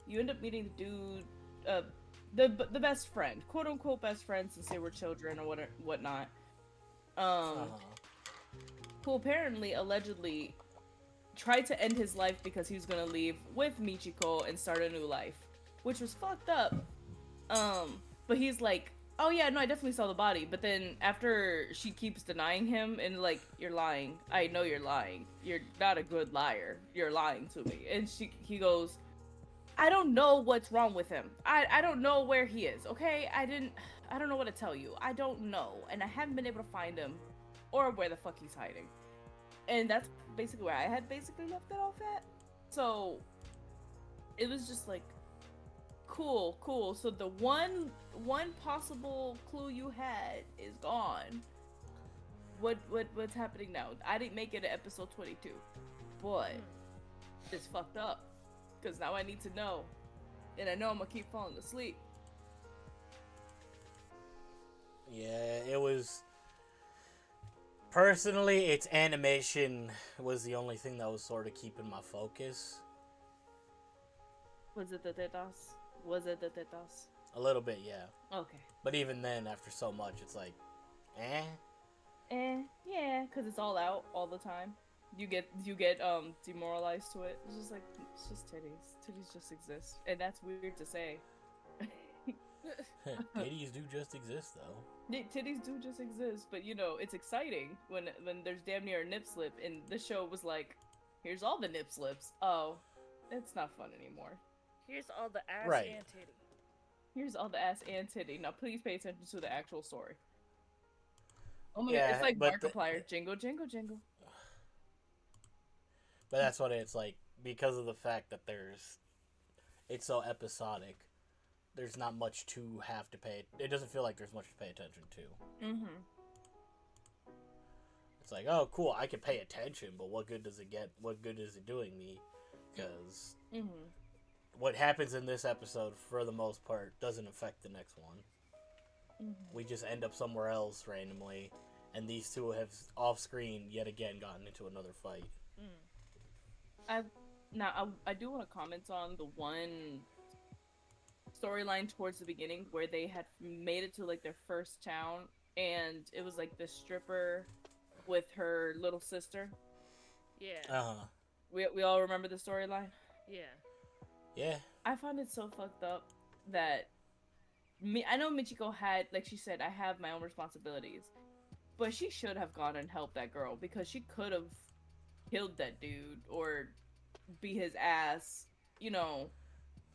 You end up meeting the dude, the best friend, quote unquote best friend, since they were children or whatnot. Who apparently, allegedly, tried to end his life because he was gonna leave with Mitchiko and start a new life, which was fucked up. But he's like, oh yeah, no, I definitely saw the body. But then after she keeps denying him and like, you're lying. I know you're lying. You're not a good liar. You're lying to me. And he goes, I don't know what's wrong with him. I don't know where he is. Okay, I don't know what to tell you. I don't know, and I haven't been able to find him, or where the fuck he's hiding. And that's basically where I had basically left it off at. So it was just like, cool. So the one possible clue you had is gone. What's happening now? I didn't make it to episode 22, but it's fucked up. Because now I need to know. And I know I'm gonna keep falling asleep. Yeah, it was... Personally, its animation was the only thing that was sort of keeping my focus. Was it the tetas? A little bit, yeah. Okay. But even then, after so much, it's like, Yeah, because it's all out all the time. You get demoralized to it. It's just like, it's just titties. Titties just exist. And that's weird to say. Titties do just exist, though. Titties do just exist, but you know, it's exciting when there's damn near a nip slip, and the show was like, here's all the nip slips. Oh, it's not fun anymore. Here's all the ass Right. and titty. Here's all the ass and titty. Now please pay attention to the actual story. Oh my god, Yeah, it's like but Markiplier. Jingle, jingle, jingle. But that's what it's like, because of the fact that it's so episodic. There's not much to have to pay. It doesn't feel like there's much to pay attention to. Mm-hmm. It's like, oh, cool, I can pay attention, but what good does it get? What good is it doing me? Because what happens in this episode, for the most part, doesn't affect the next one. We just end up somewhere else randomly, and these two have off-screen yet again gotten into another fight. I do want to comment on the one storyline towards the beginning where they had made it to like their first town, and it was like the stripper with her little sister. Yeah. We all remember the storyline. Yeah. I find it so fucked up that I know Mitchiko had, like she said, I have my own responsibilities, but she should have gone and helped that girl, because she could have killed that dude or beat his ass, you know,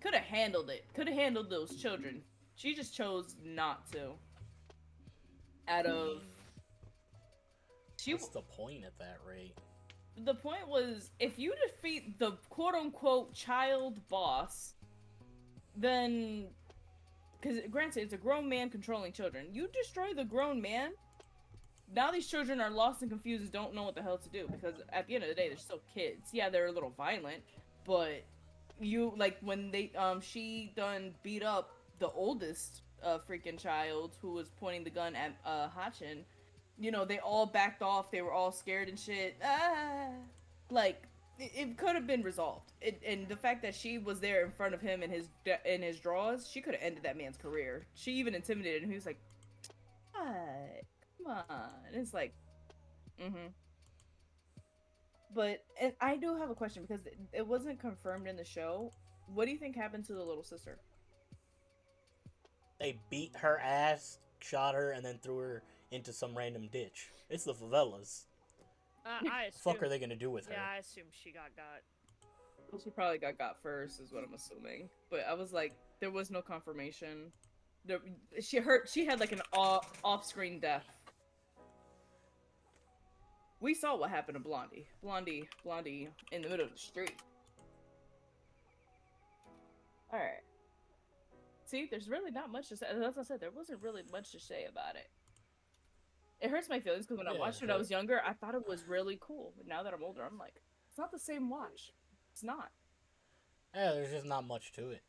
could have handled it, could have handled those children. She just chose not to. What's the point at that rate? The point was, if you defeat the quote-unquote child boss, then, because granted, it's a grown man controlling children. You destroy the grown man, now these children are lost and confused and don't know what the hell to do, because at the end of the day, they're still kids. Yeah, they're a little violent, but you, like, when she done beat up the oldest freaking child who was pointing the gun at Hatchin, you know, they all backed off, they were all scared and shit. Like, it could have been resolved. And the fact that she was there in front of him in his drawers, she could have ended that man's career. She even intimidated him. He was like, "What? Come on." And it's like, But, and I do have a question, because it wasn't confirmed in the show. What do you think happened to the little sister? They beat her ass, shot her, and then threw her into some random ditch. It's the favelas. I assume. Fuck are they gonna do with her? Yeah, I assume she got. She probably got first, is what I'm assuming. But I was like, there was no confirmation. She had like an off-screen death. We saw what happened to Blondie. Blondie in the middle of the street. Alright. See, there's really not much to say. As I said, there wasn't really much to say about it. It hurts my feelings, because when I watched it when I was younger, I thought it was really cool. But now that I'm older, I'm like, it's not the same watch. It's not. Yeah, there's just not much to it.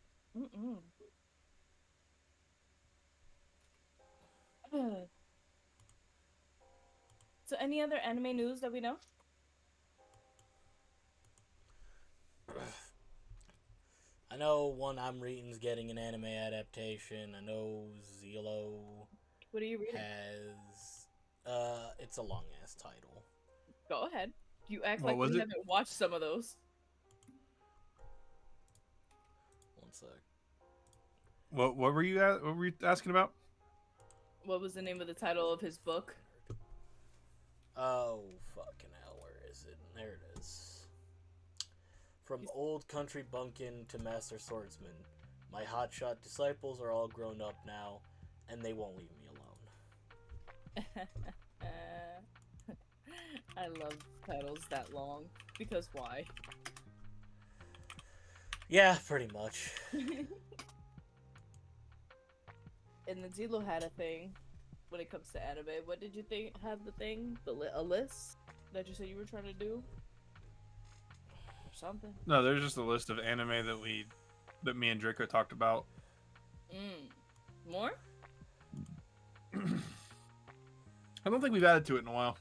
So any other anime news that we know? I know One I'm Reading's getting an anime adaptation. I know Zelo What are you reading? has it's a long ass title. Go ahead. You act What like was you it? haven't watched some of those. One sec. What were you asking about? What was the name of the title of his book? Oh fucking hell, where is it? There it is. From old country bumpkin to master swordsman, my hotshot disciples are all grown up now, and they won't leave me alone. I love titles that long. Because why? Yeah, pretty much. And then Zelo had a thing when it comes to anime. What did you think? Have the thing? A list that you said you were trying to do? Or something? No, there's just a list of anime that me and Draco talked about. More? I don't think we've added to it in a while.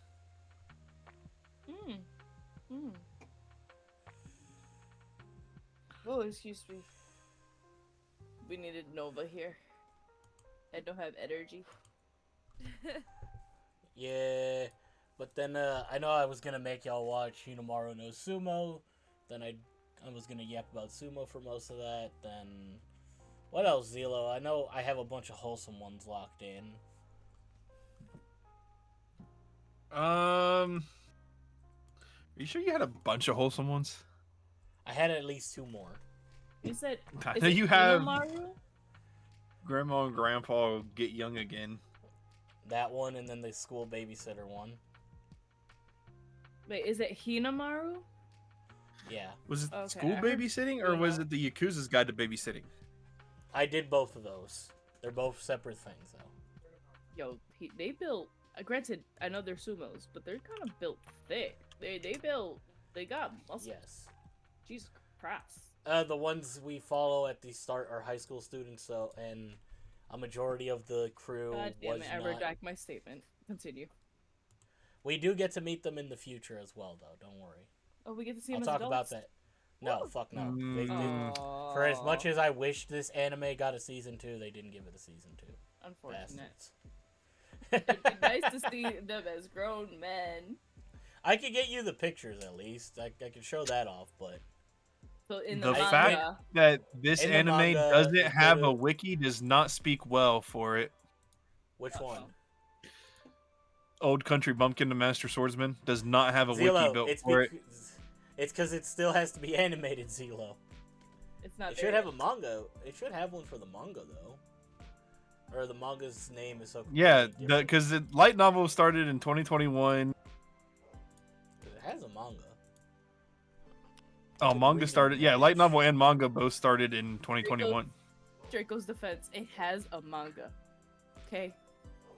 Oh, excuse me. We needed Nova here. I don't have energy. Yeah, but then I know I was gonna make y'all watch Hinomaru no Sumo. Then I was gonna yap about sumo for most of that. Then What else, Zelo? I know I have a bunch of wholesome ones locked in. Are you sure you had a bunch of wholesome ones? I had at least 2 more. You said I is know it you have Hinomaru? Grandma and Grandpa get young again. That one, and then the school babysitter one. Wait, is it Hinamaru? Yeah. Was it Okay, school I heard babysitting or was Hino. it the Yakuza's Guide to Babysitting? I did both of those. They're both separate things, though. Yo, they built. Granted, I know they're sumos, but they're kind of built thick. They got muscle. Yes. Jesus Christ. The ones we follow at the start are high school students, so and a majority of the crew God damn was it! I not. redact my statement. Continue. We do get to meet them in the future as well, though. Don't worry. Oh, we get to see I'll them talk as about adults? that. No, fuck no. They did. Aww. For as much as I wish this anime got a season 2, they didn't give it a season 2. Unfortunate. Bastards. It'd be nice to see them as grown men. I could get you the pictures at least. I could show that off, but So in The the fact manga, that this In the anime manga, doesn't it have a could've- wiki does not speak well for it. which one? Old Country Bumpkin the Master Swordsman does not have a wiki Zelo. built It's for it. because it still has to be animated, Zelo. it's not. It should have a manga. It should have one for the manga though. Or the manga's name is so. Yeah, completely different. because the light novel started in 2021. It has a manga. Oh, Good manga reading started. Yeah, light page. novel and manga both started in 2021. Draco's defense. It has a manga. Okay.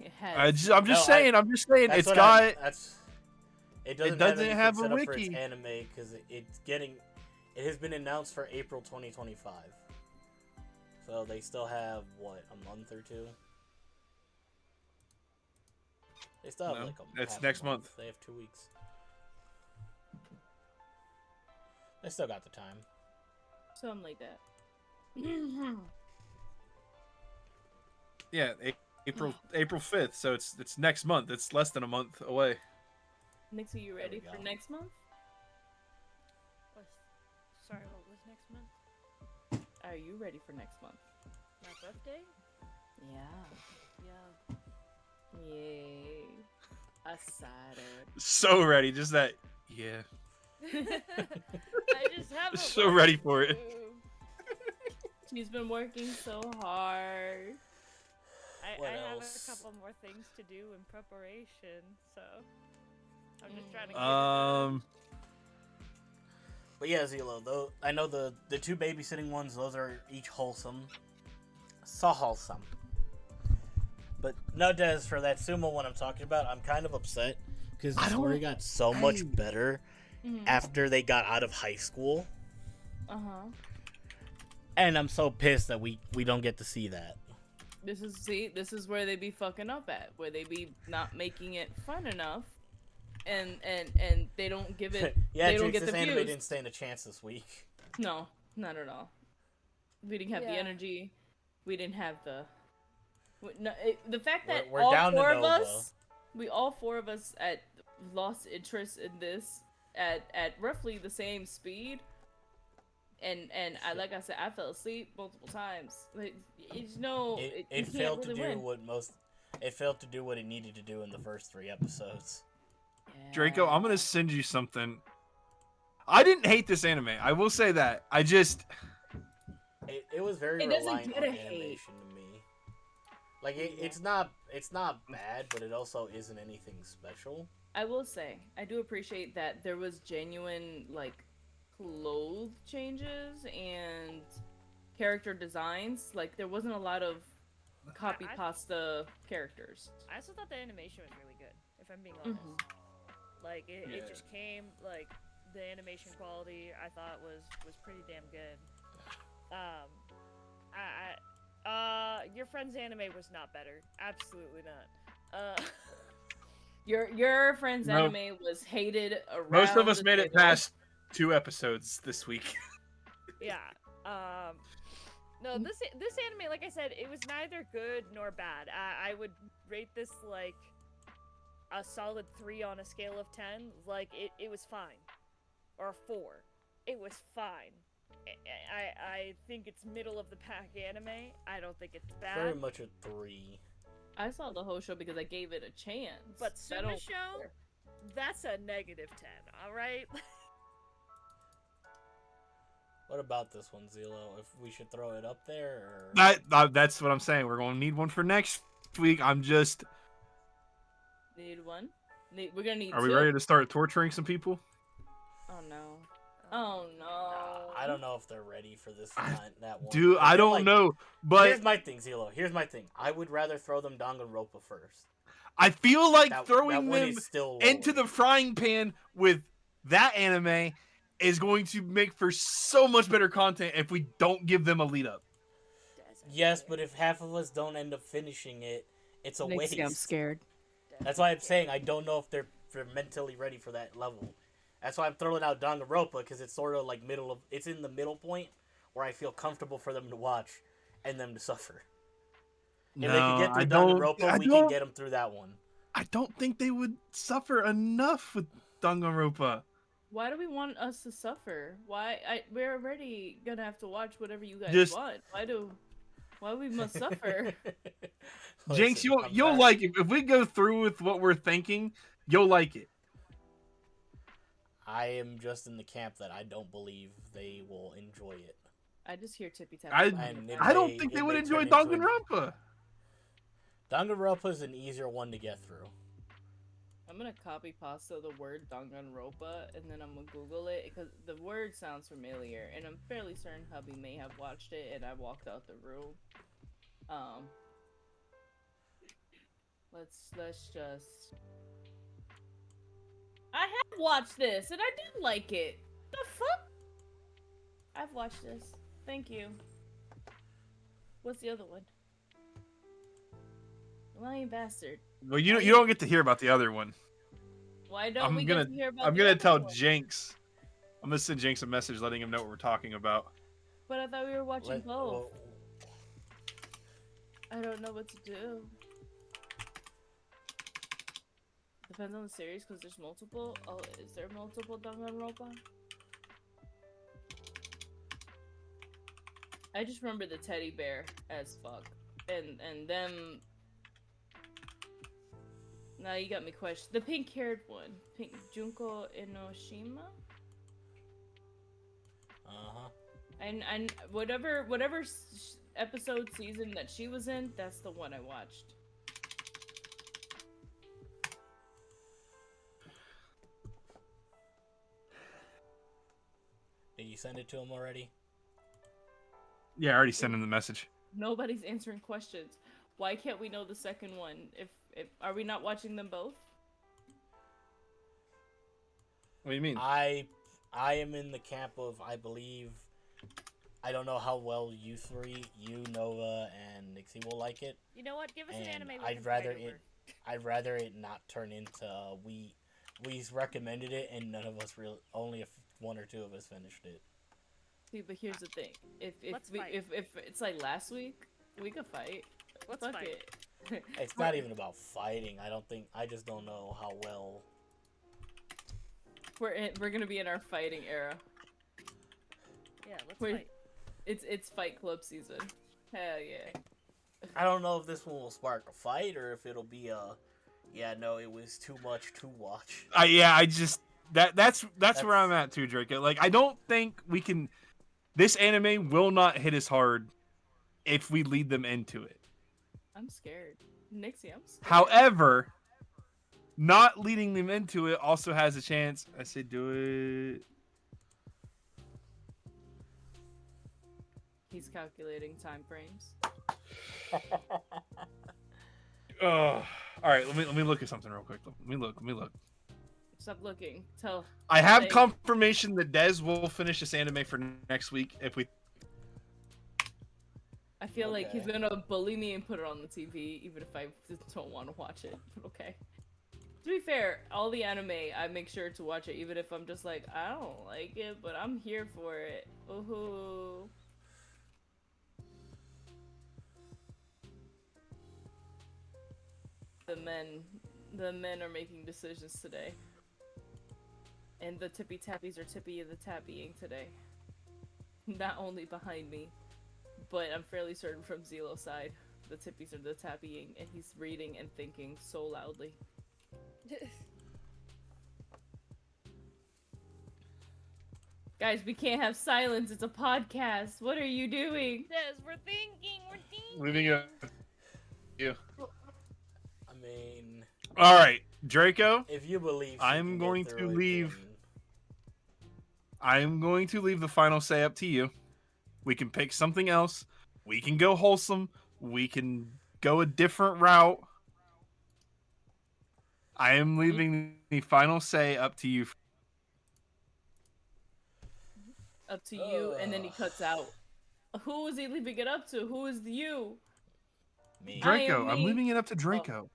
It has. I'm just No, saying. I'm just saying. That's It's what got. It doesn't, doesn't have, have a anything set up for wiki. its anime because it's getting. It has been announced for April 2025. So they still have what, a month or 2? They still have No, like that's half next a month. month. They have 2 weeks. They still got the time. Something like that. Yeah, April 5th. So it's next month. It's less than a month away. Nixie, you ready we for go. next month? Sorry, what was next month? Are you ready for next month? My birthday? Yeah. Yeah. Yay. Excited. So ready. Just that. Yeah. I just haven't. So worked ready for it. through- She's been working so hard. What I have else? a couple more things to do in preparation, so I'm just trying to get it done. But yeah, Zelo, though I know the 2 babysitting ones, those are each wholesome. So wholesome. But no, Des, for that sumo one I'm talking about, I'm kind of upset because the I don't- story got so much better Mm-hmm. after they got out of high school, Uh-huh. and I'm so pissed that we don't get to see that. This is where they be fucking up at, where they be not making it fun enough, and they don't give it. Yeah, they don't Jinx, get this the anime views. didn't stand a chance this week. No, not at all. We didn't have the Yeah. energy. We didn't have the. The fact that We're all down to 4 of Nova. us, all 4 of us lost interest in this at roughly the same speed. And I like I said, I fell asleep multiple times. Like, it's no, It you failed can't to really do win. It failed to do what it needed to do in the first 3 episodes. Draco, I'm gonna send you something. I didn't hate this anime. I will say that. I just. It was very It doesn't reliant get on a hate. animation to me. Like it's not bad, but it also isn't anything special. I will say, I do appreciate that there was genuine, like, clothes changes and character designs. Like, there wasn't a lot of copy I- pasta characters. I also thought the animation was really good, if I'm being honest. Like it Yeah. just came like the animation quality I thought was pretty damn good. Your friend's anime was not better. Absolutely not. Your friend's Nope. anime was hated around. Most of us the made it table. past 2 episodes this week. Yeah. No, this anime, like I said, it was neither good nor bad. I would rate this like a solid 3 on a scale of 10. Like it was fine, or a 4. It was fine. I think it's middle of the pack anime. I don't think it's Very bad. much a 3. I saw the whole show because I gave it a chance. But I don't Sumisho, care. that's a negative 10. All right. What about this one, Zelo? If we should throw it up there, or That's what I'm saying. We're gonna need one for next week. I'm just. Need one. We're gonna need Are two. we ready to start torturing some people? Oh no. Oh no. I don't know if they're ready for this that one. Dude, I feel don't like- know. But here's my thing, Zelo. Here's my thing. I would rather throw them Danganronpa first. I feel like That throwing one them is still into lower. the frying pan with that anime is going to make for so much better content if we don't give them a lead up. Yes, but if half of us don't end up finishing it, it's a waste. I'm scared. That's why I'm saying I don't know if they're mentally ready for that level. That's why I'm throwing out Danganronpa, because it's sort of like it's in the middle point where I feel comfortable for them to watch and them to suffer. If they can get through Danganronpa, we can get them through that one. I don't think they would suffer enough with Danganronpa. Why do we want us to suffer? We're already gonna have to watch whatever you guys want. Why we must suffer? Jinx, Listen, you'll like it. If we go through with what we're thinking, you'll like it. I am just in the camp that I don't believe they will enjoy it. I just hear tippy tap. I don't think they would enjoy Danganronpa. Danganronpa is an easier one to get through. I'm gonna copy pasta the word Danganronpa and then I'm gonna Google it because the word sounds familiar and I'm fairly certain hubby may have watched it and I walked out the room. Let's just. I have watched this and I did like it. The fuck? I've watched this. Thank you. What's the other one? Lying bastard. Well, you don't get to hear about the other one. Why don't we get to hear about I'm the gonna other tell one? Jinx. I'm gonna send Jinx a message letting him know what we're talking about. But I thought we were watching both. I don't know what to do. Depends on the series because there's multiple. Oh, is there multiple Danganronpa? I just remember the teddy bear as fuck, and them. Now you got me questioned. The pink-haired one, Pink Junko Enoshima. And whatever episode season that she was in, that's the one I watched. Did you send it to him already? Yeah, I already sent him the message. Nobody's answering questions. Why can't we know the second one? If are we not watching them both? What do you mean? I am in the camp of I believe. I don't know how well you three, Nova, and Nixie will like it. You know what? Give us an anime. I'd rather it not turn into we recommended it and none of us only one or two of us finished it. See, but here's the thing: if fight. it's like last week, we could fight. Let's Fuck fight. it. It's not even about fighting. I just don't know how well. We're gonna be in our fighting era. Yeah, let's Wait. fight. It's Fight Club season. Hell yeah. I don't know if this one will spark a fight or if it'll be it was too much to watch. That's where I'm at too, Draco. Like, I don't think we can. This anime will not hit as hard if we lead them into it. I'm scared. Nixie, I'm scared. However, not leading them into it also has a chance. I say do it. He's calculating time frames. All right, let me look at something real quick. Let me look. Stop looking. Tell. I have Say- confirmation that Dez will finish this anime for next week if we. I feel like he's Okay. gonna bully me and put it on the TV, even if I don't want to watch it. Okay. To be fair, all the anime, I make sure to watch it, even if I'm just like, I don't like it, but I'm here for it. Ooh. The men are making decisions today. And the tippy tappies are tippy the tappying today. not only behind me, but I'm fairly certain from Zelo's side. The tippies are the tappying, and he's reading and thinking so loudly. Guys, we can't have silence. It's a podcast. What are you doing? Yes, we're thinking. Leaving it. You. I mean, All right, Draco. if you believe, I'm going to leave. I'm going to leave the final say up to you. We can pick something else. We can go wholesome. We can go a different route. I am leaving the final say up to you. Up to you, and then he cuts out. Who is he leaving it up to? Who is you? Me. Draco. me. I'm leaving it up to Draco.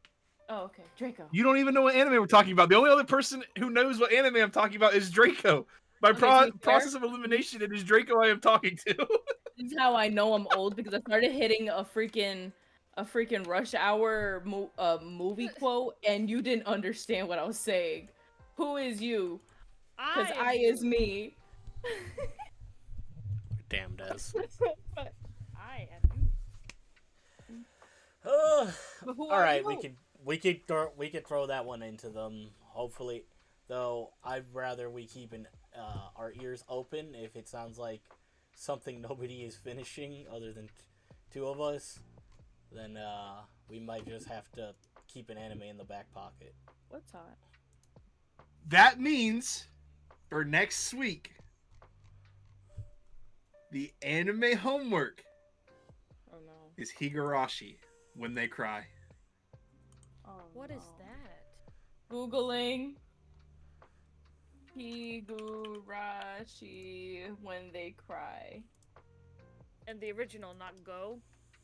Oh, okay. Draco. You don't even know what anime we're talking about. The only other person who knows what anime I'm talking about is Draco. By Okay, to be fair- process of elimination, it is Draco I am talking to. This is how I know I'm old, because I started hitting a freaking Rush Hour movie quote, and you didn't understand what I was saying. Who is you? Because I is me. Damn, Des. I am you. But who All are right, you? we could throw that one into them. Hopefully, though, I'd rather we keep our ears open if it sounds like something nobody is finishing other than two of us. Then we might just have to keep an anime in the back pocket. What's hot? That means for next week, the anime homework Oh no. is Higurashi When They Cry. Oh, What no. is that? Googling Higurashi When They Cry. And the original, not Go.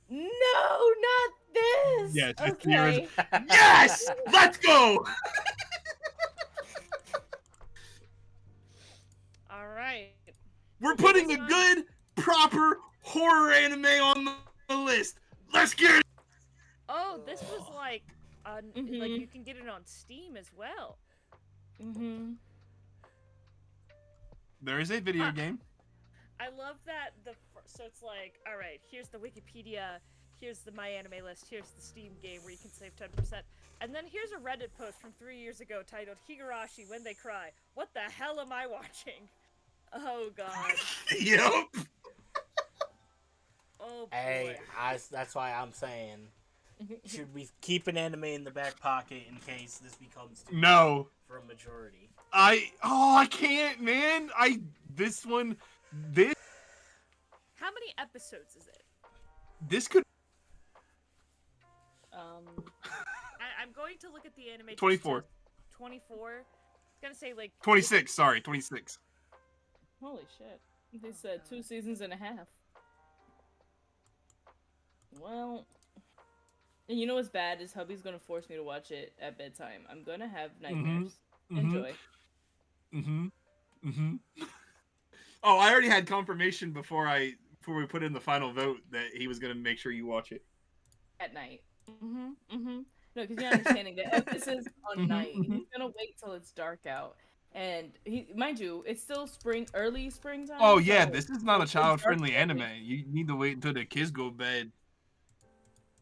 No, not this. Yes, it's the okay. original. Yes! Let's go! All right. We're putting a good, proper horror anime on the list. Let's get it! Oh, this was like, like Mhm. you can get it on Steam as well. Mhm. There is a video game. I love that so it's like, all right, here's the Wikipedia, here's the My Anime list, here's the Steam game where you can save 10%, and then here's a Reddit post from 3 years ago titled Higurashi When They Cry. What the hell am I watching? Oh god. Yep. Oh boy. Hey, that's why I'm saying, should we keep an anime in the back pocket in case this becomes too No. for a majority? I can't, man. This How many episodes is it? this could I'm going to look at the anime. 24. 24. It's gonna say like 26, sorry, 26. Holy shit. They said 2 seasons and a half. Well, and you know what's bad is hubby's gonna force me to watch it at bedtime. I'm gonna have nightmares. Enjoy. Oh, I already had confirmation before we put in the final vote that he was gonna make sure you watch it. At night. No, because you're understanding that emphasis on night. He's gonna wait till it's dark out. And mind you, it's still early springtime. Oh yeah, so this is not a it's dark child-friendly early. anime. You need to wait until the kids go to bed.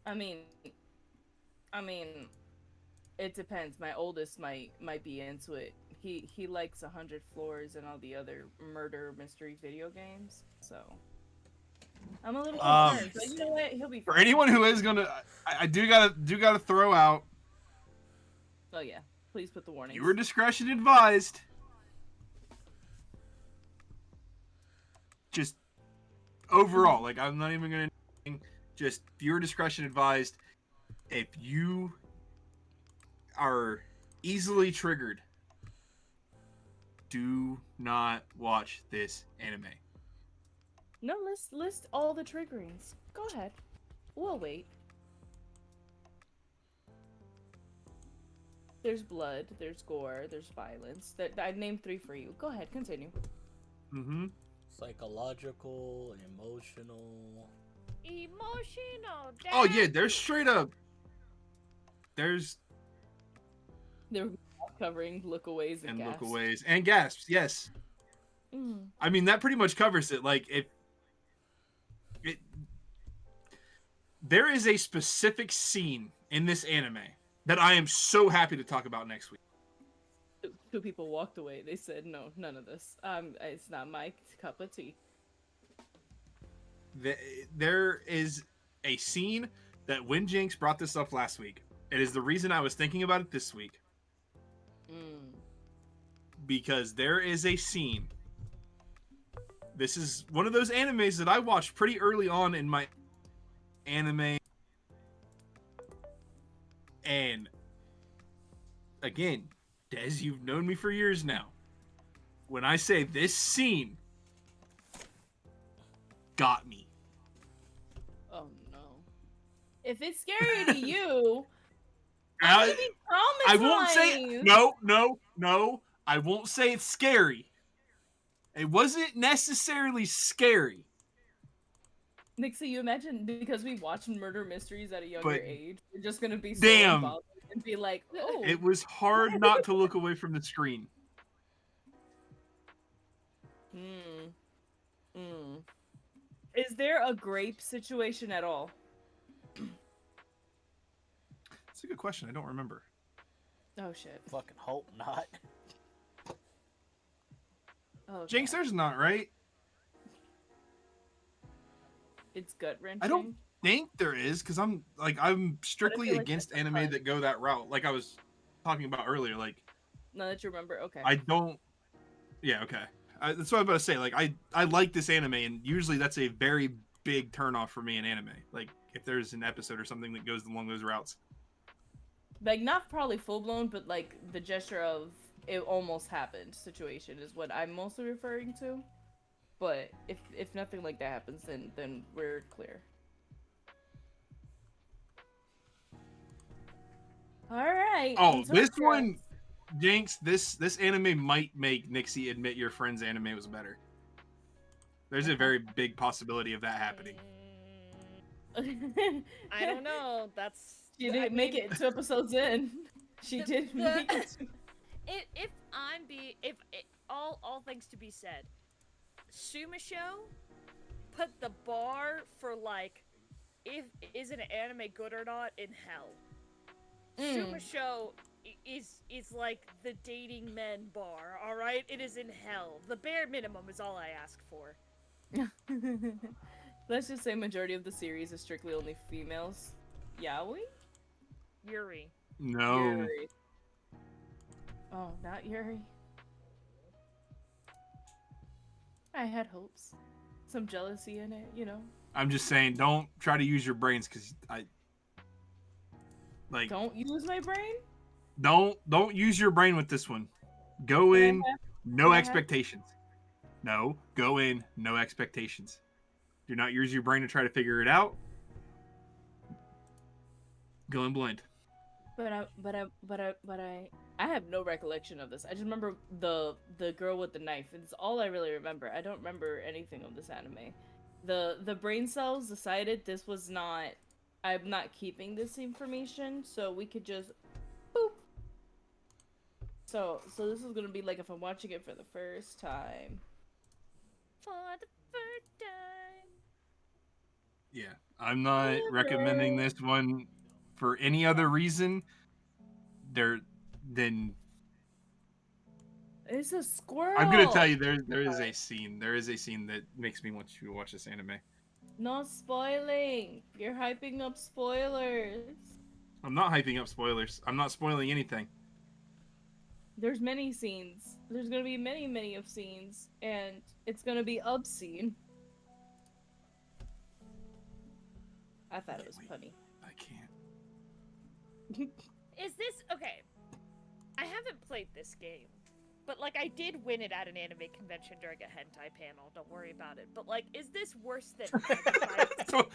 I mean, it depends. My oldest might be into it. He likes 100 Floors and all the other murder mystery video games. So I'm a little concerned. But you know what? He'll be fine. For anyone who is gonna, I do gotta throw out. Oh yeah, please put the warnings. Viewer discretion advised. Just overall, like I'm not even gonna. Just viewer discretion advised. If you are easily triggered, do not watch this anime. No, list all the triggerings. Go ahead. We'll wait. There's blood, there's gore, there's violence. I named 3 for you. Go ahead, continue. Psychological, emotional. Oh yeah, there's straight up. They're covering lookaways and gasps. lookaways and gasps. Yes. I mean that pretty much covers it. Like if There is a specific scene in this anime that I am so happy to talk about next week. Two people walked away. They said, "No, none of this. It's not my cup of tea." There is a scene that when Jinx brought this up last week, it is the reason I was thinking about it this week. Because there is a scene. This is one of those animes that I watched pretty early on in my anime. And again, Des, you've known me for years now. When I say this scene got me. Oh no! If it's scary to you, I won't say traumatized. no. I won't say it's scary. It wasn't necessarily scary. Nixie, you imagine because we watch murder mysteries at a younger But age, we're just gonna be so damn. involved and be like, "Oh." It was hard not to look away from the screen. Is there a grape situation at all? That's a good question. I don't remember. Oh shit. Fucking hope not. Oh, Jinx, God. there's not, right? It's gut wrenching. I don't think there is, because I'm strictly like against that's a anime pun. that go that route. Like I was talking about earlier. Like Now that you remember, okay. I don't. Yeah, okay. That's what I'm about to say. Like I like this anime, and usually that's a very big turnoff for me in anime. Like if there's an episode or something that goes along those routes. Like not probably full blown, but like the gesture of it almost happened situation is what I'm mostly referring to. But if nothing like that happens, then we're clear. All right. Oh, into this our one, Jinx. This anime might make Nixie admit your friend's anime was better. There's a very big possibility of that happening. I don't know. That's She didn't make it 2 episodes in. She did make it. If all things to be said, Sumisho put the bar for like if is an anime good or not in hell. Sumisho is like the dating men bar, all right? It is in hell. The bare minimum is all I ask for. Let's just say majority of the series is strictly only females. Yaoi? Yuri. No. Yuri. Oh, not Yuri. I had hopes. Some jealousy in it, you know. I'm just saying, don't try to use your brains, because Don't use my brain? don't use your brain with this one. Go in, no expectations. No, go in, no expectations. Do not use your brain to try to figure it out. Go in blind. But I have no recollection of this. I just remember the girl with the knife. It's all I really remember. I don't remember anything of this anime. The brain cells decided this was not. I'm not keeping this information, so we could just boop. So this is gonna be like if I'm watching it for the first time. For the first time. Yeah, I'm not recommending this one for any other reason. It's a squirrel. I'm gonna tell you there is a scene. There is a scene that makes me want you to watch this anime. No spoiling. You're hyping up spoilers. I'm not hyping up spoilers. I'm not spoiling anything. There's many scenes. There's gonna be many of scenes, and it's gonna be obscene. I thought it was funny. I can't. Is this okay? I haven't played this game, but like I did win it at an anime convention during a hentai panel. Don't worry about it. But like, is this worse than maggot bite?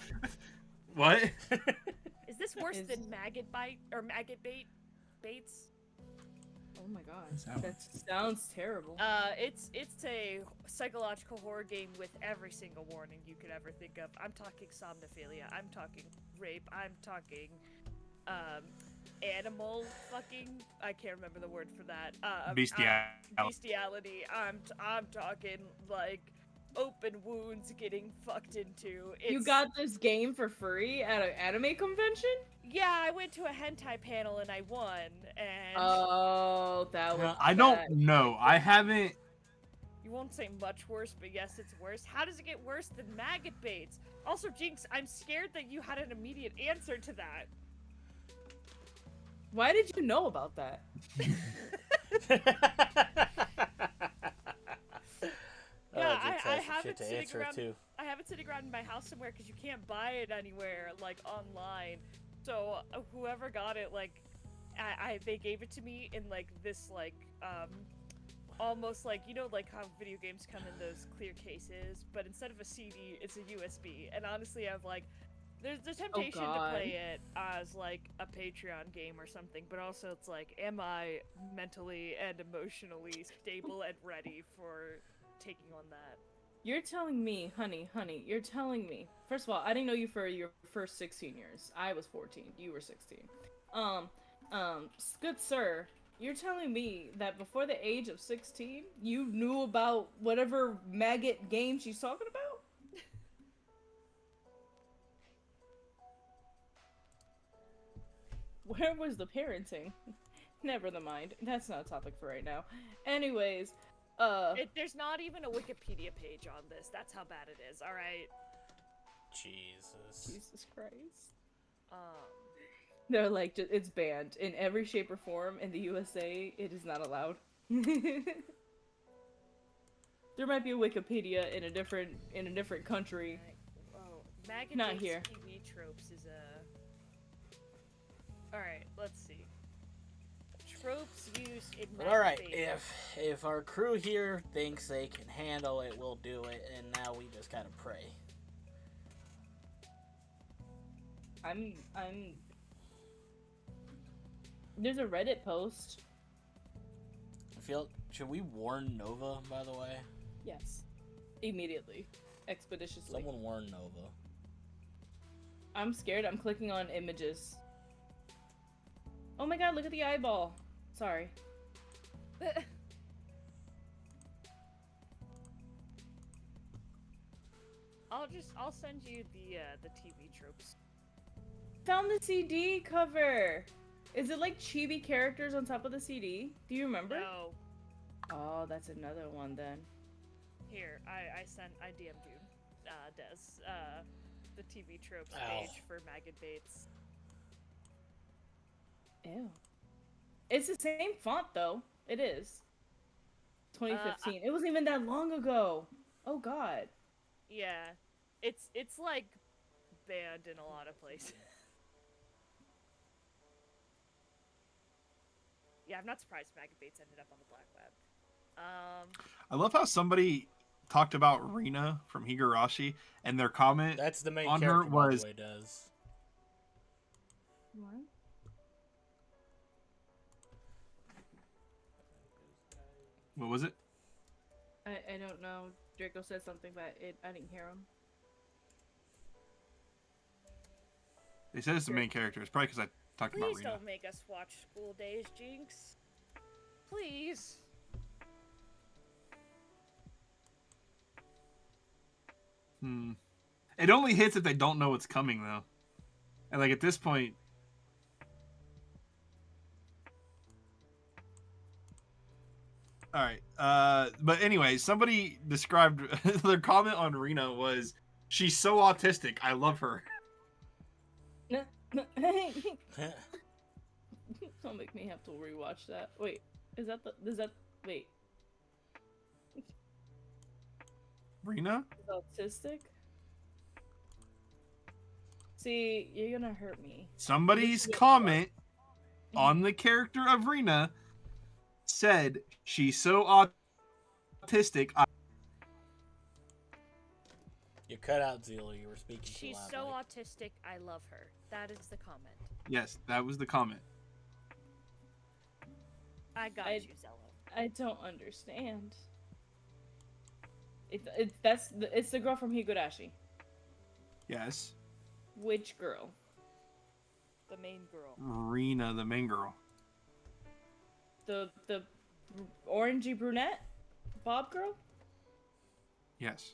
What? Is this worse than maggot bite or maggot baits? Oh my god, that sounds terrible. It's a psychological horror game with every single warning you could ever think of. I'm talking somnophilia. I'm talking rape. I'm talking, animal fucking. I can't remember the word for that. Bestiality. Bestiality. I'm talking like open wounds getting fucked into. You got this game for free at an anime convention? Yeah, I went to a hentai panel and I won, and Oh, that was. I don't know. I haven't. you won't say much worse, but yes, it's worse. How does it get worse than maggot baits? Also, Jinx, I'm scared that you had an immediate answer to that. Why did you know about that? I have it to sitting answer around. too. I have it sitting around in my house somewhere because you can't buy it anywhere, like online. So whoever got it, like, they gave it to me in like this almost like, you know, like how video games come in those clear cases, but instead of a CD, it's a USB. And honestly, I've like, there's the temptation to play it as like a Patreon game or something, but also it's like, am I mentally and emotionally stable and ready for taking on that? You're telling me, honey, you're telling me. First of all, I didn't know you for your first 16 years. I was 14. You were 16. Good sir, you're telling me that before the age of 16, you knew about whatever maggot game she's talking about? Where was the parenting? Never the mind. That's not a topic for right now. Anyways, there's not even a Wikipedia page on this. That's how bad it is, alright? Jesus Christ. They're like, it's banned in every shape or form in the USA. It is not allowed. There might be a Wikipedia in a different country. Oh, maggot Not based here. TV tropes is a. All right, let's see. Tropes used in. But all right, if our crew here thinks they can handle it, we'll do it. And now we just gotta pray. I'm. There's a Reddit post. Should we warn Nova, by the way? Yes. Immediately. Expeditiously. Someone warn Nova. I'm scared. I'm clicking on images. Oh my god, look at the eyeball. Sorry. I'll send you the TV tropes. Found the CD cover. Is it like chibi characters on top of the CD? Do you remember? No. Oh, that's another one then. Here, I DM'd you, Des, the TV tropes Ow. page for maggot baits. Ew. It's the same font though. It is. 2015. It wasn't even that long ago. Oh god. Yeah, it's like banned in a lot of places. Yeah, I'm not surprised maggot baits ended up on the black web. I love how somebody talked about Rina from Higurashi, and their comment That's the main on character, her by was the way, does. What? what was it? I don't know. Draco said something, but I didn't hear him. They said it's the main character. It's probably because I talked about Please Rina. don't make us watch School Days, Jinx. Please. It only hits if they don't know what's coming, though. And like at this point, all right. But anyway, somebody described their comment on Rina was, "She's so autistic. I love her." Don't make me have to rewatch that. Wait, wait, Rina? is autistic? See, you're gonna hurt me. Somebody's comment on the character of Rina said, "She's so autistic." You cut out, Zila. You were speaking too She's loudly. so autistic, I love her. That is the comment. Yes, that was the comment. I got you, Zello. I don't understand. It's the girl from Higurashi. Yes, Which girl? The main girl. Rina, the main girl. The orangey brunette? Bob girl? Yes.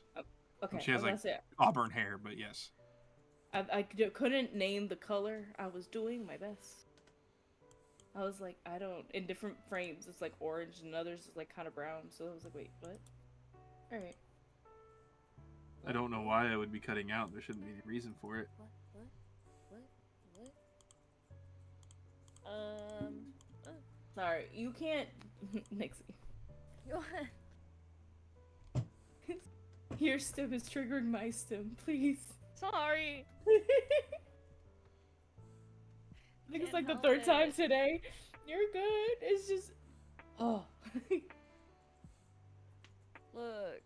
Okay, She has, I was like, gonna say auburn hair, but yes. couldn't name the color. I was doing my best. I was like, I don't. In different frames, it's like orange, and others is like kind of brown. So I was like, wait, what? All right. I don't know why I would be cutting out. There shouldn't be any reason for it. What? Sorry, you can't, Nixie. Your stim is triggering my stim, please. Sorry. I think it's Can't like the help third time it. today. You're good. It's just, oh. Look,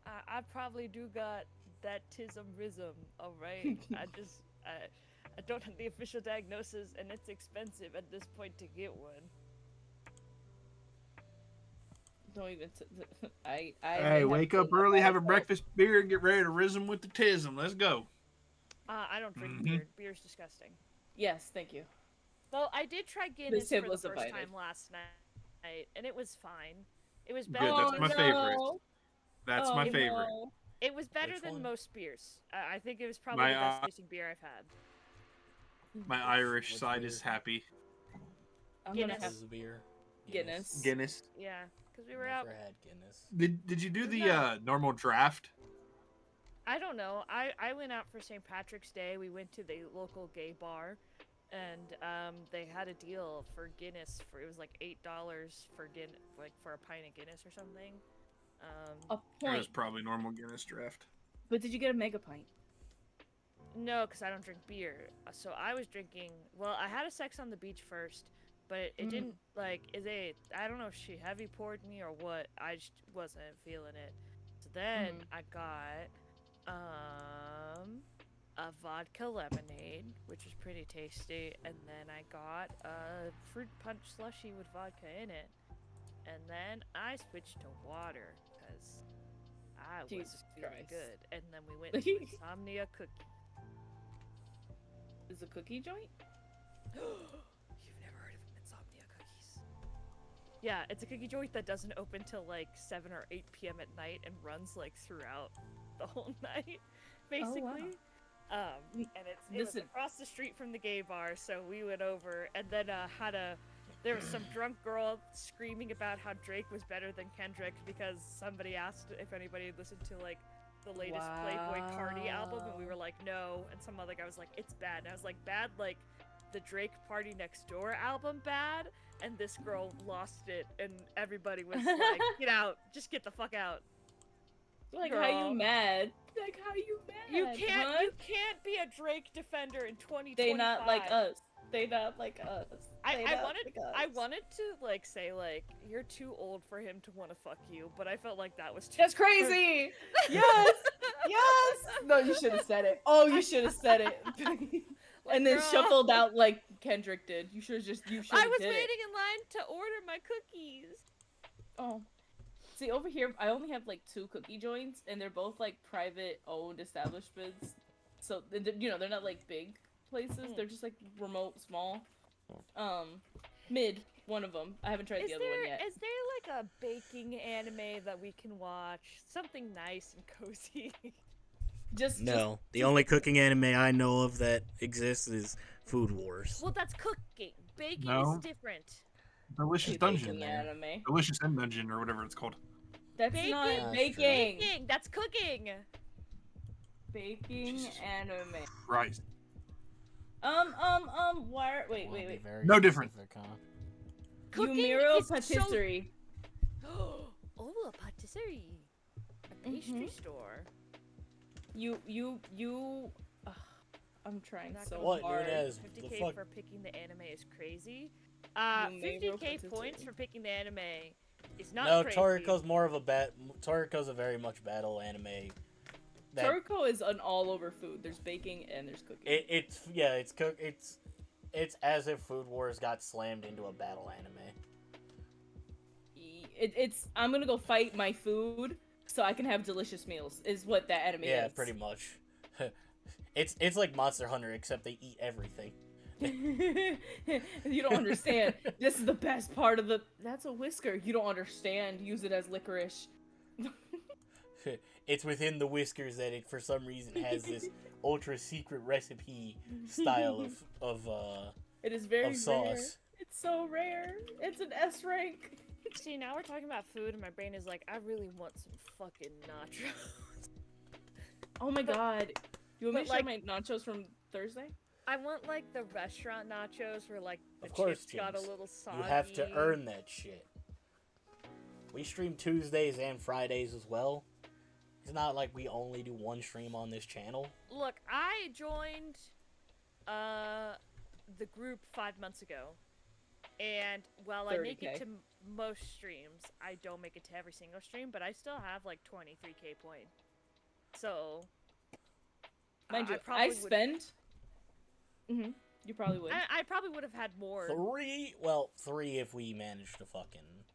I probably do got that tism-rism, alright? I don't have the official diagnosis, and it's expensive at this point to get one. Don't even. I. Hey, wake up early, have a breakfast beer, and get ready to rhythm with the tism. Let's go. I don't drink Mhm. beer. Beer's disgusting. Yes, thank you. Well, I did try Guinness tip for the was first divided. time last night, and it was fine. It was Good, better. that's than my most- favorite. That's Oh, my favorite. no. It was better Which than one? most beers. I think it was probably My, the best tasting beer I've had. My Irish Which side beer? is happy. I'm gonna Guinness. have This is beer. Guinness. Guinness. Yeah, because we were out. Never had Guinness. Did you do the Yeah. normal draft? I don't know. I went out for St. Patrick's Day. We went to the local gay bar, and they had a deal for Guinness. It was like $8 for for a pint of Guinness or something. A It was point. probably normal Guinness draft. But did you get a mega pint? No, because I don't drink beer. So I was drinking. Well, I had a sex on the beach first, but it didn't like. I don't know if she heavy poured me or what. I just wasn't feeling it. So then I got a vodka lemonade, which was pretty tasty, and then I got a fruit punch slushie with vodka in it, and then I switched to water because I was Jesus feeling Christ. good, and then we went to Insomnia Cookie. Is a cookie joint? You've never heard of Insomnia Cookies? Yeah, it's a cookie joint that doesn't open till like 7 or 8 p.m. at night and runs like throughout the whole night, basically. And it was Listen. across the street from the gay bar, so we went over and then there was some drunk girl screaming about how Drake was better than Kendrick because somebody asked if anybody had listened to like the latest Playboy Cardi album, and we were like, no. And some other guy was like, it's bad. And I was like, bad like the Drake Party Next Door album bad? And this girl lost it, and everybody was like, get out, just get the fuck out. Like, Girl. how you mad? Like, how you mad? You can't huh? you can't be a Drake defender in 2025. They not like us. They not like us. I not wanted like us. I wanted to like say like you're too old for him to want to fuck you, but I felt like that was too That's crazy. Yes. Yes. No, you should have said it. Oh, you should have said it. And then girl. shuffled out like Kendrick did. You should have I was did waiting it. in line to order my cookies. Oh. See, over here, I only have like 2 cookie joints, and they're both like private owned establishments. So, they're not like big places. They're just like remote, small. Mid, one of them. I haven't tried the other one yet. Is there like a baking anime that we can watch? Something nice and cozy. No, the only cooking anime I know of that exists is Food Wars. Well, that's cooking. Baking No. is different. Delicious Baking Dungeon there. anime. Delicious End Dungeon or whatever it's called. That's Baking? not That's baking. Baking, that's cooking. Baking Jesus anime. Christ. Why? Wait. No different. Specific, huh? Cooking Yumiro is so- Patisserie. Oh, a patisserie. A pastry store. I'm trying Not so gonna What, hard. Nunez? The 50k fuck? for picking the anime is crazy. Yumiro 50k points Patisserie. for picking the anime is not No, crazy. Toriko's more of a Toriko's a very much battle anime. That Toriko is an all-over food. There's baking and there's cooking. it's as if Food Wars got slammed into a battle anime. It's I'm gonna go fight my food so I can have delicious meals. Is what that anime Yeah, is. pretty much. It's like Monster Hunter except they eat everything. You don't understand. This is the best part of the. That's a whisker. You don't understand. Use it as licorice. It's within the whiskers that it, for some reason, has this ultra secret recipe style of It is very of sauce. rare. It's so rare. It's an S rank. See, now we're talking about food, and my brain is like, I really want some fucking nachos. Oh my god. You want me but, to share my nachos from Thursday? I want, like, the restaurant nachos where, like, the Of course, chips got a James. little soggy. You have to earn that shit. We stream Tuesdays and Fridays as well. It's not like we only do one stream on this channel. Look, I joined the group 5 months ago, and while I make it 30K. to most streams, I don't make it to every single stream, but I still have like 23k points. So, Mind you, probably I would- spend. You probably would. I probably would have had more. Three if we manage to fucking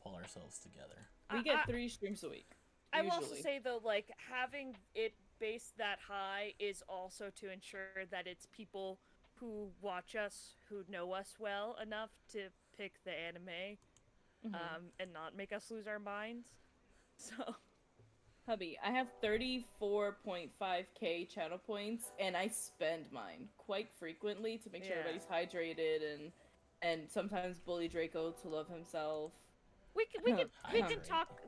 pull ourselves together. We get 3 streams a week. I will also usually. say though, like having it based that high is also to ensure that it's people who watch us who know us well enough to pick the anime, and not make us lose our minds. So, Hubby, I have 34.5k channel points, and I spend mine quite frequently to make sure Yeah. everybody's hydrated and sometimes bully Draco to love himself. we can Hydrate. talk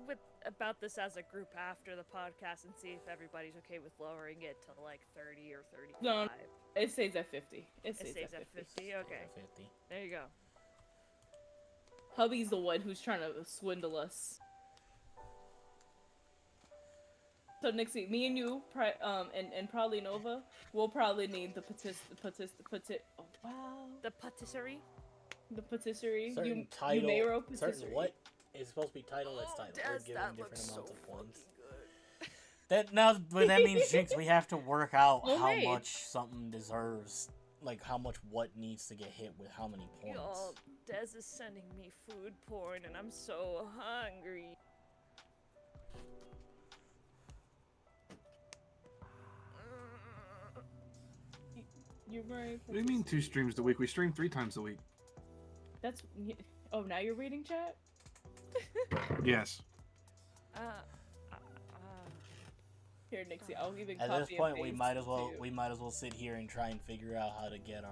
about this as a group after the podcast and see if everybody's okay with lowering it to like 30 or 35. No, It stays at 50. It stays at 50. Okay, 50. there you go. Hubby's the one who's trying to swindle us. So Nixie, me and you, and probably Nova, we'll probably need the oh wow, The patisserie. the patisserie. Certain title. Numero patisserie. Certain what? It's supposed to be title that's title. We're Des, given that different looks amounts so of points. fucking good. But that means, Jinx, we have to work out how Homemade. much something deserves, like how much what needs to get hit with how many points. Y'all, Des is sending me food porn, and I'm so hungry. You're very. What do you mean 2 streams a week? We stream 3 times a week. That's. Oh, now you're reading chat. Yes. Here, Nixie, I'll even. At copy this and point, we paste might as to well you. sit here and try and figure out how to get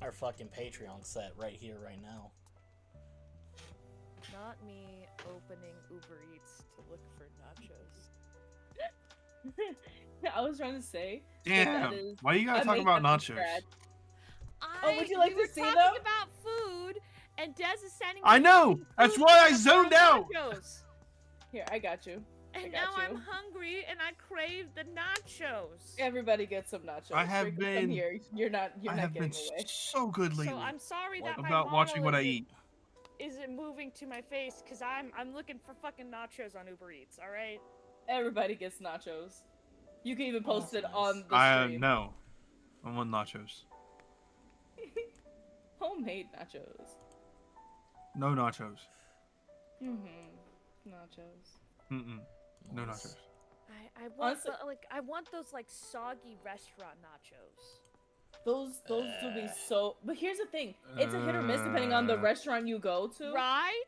our fucking Patreon set right here, right now. Not me opening Uber Eats to look for nachos. I was trying to say. Damn. is- Why you gotta I talk make about them from nachos? scratch. I, would you like we to were see talking them? about food, and Des is sending me I know! fucking That's food why I and zoned out! nachos. Here, I got you. And got now I'm you. hungry, and I crave the nachos. Everybody gets some nachos. I have Draco, come been- here. You're not I not have been getting away. so good lately So I'm sorry that my about watching what I model eat. isn't moving to my face, because I'm looking for fucking nachos on Uber Eats, alright? Everybody gets nachos. You can even post it nice. on the stream. No. I want nachos. Homemade nachos. No nachos. Nachos. Mm-mm. No Nice. nachos. I want Honestly- I want those like soggy restaurant nachos. Those would be so. But here's the thing: it's a hit or miss depending on the restaurant you go to. Right?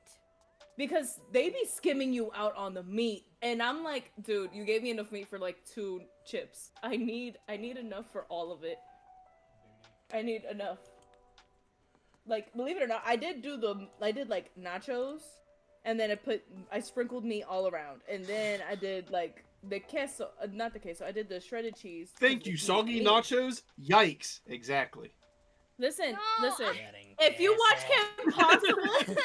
Because they be skimming you out on the meat, and I'm like, dude, you gave me enough meat for like 2 chips. I need enough for all of it. I need enough. Like, believe it or not, I did like nachos, and then I sprinkled meat all around, and then I did like the queso, not the queso. I did the shredded cheese. Thank you, soggy nachos. Yikes. Exactly. Listen, No, listen. Getting If you watch queso. Kim Possible,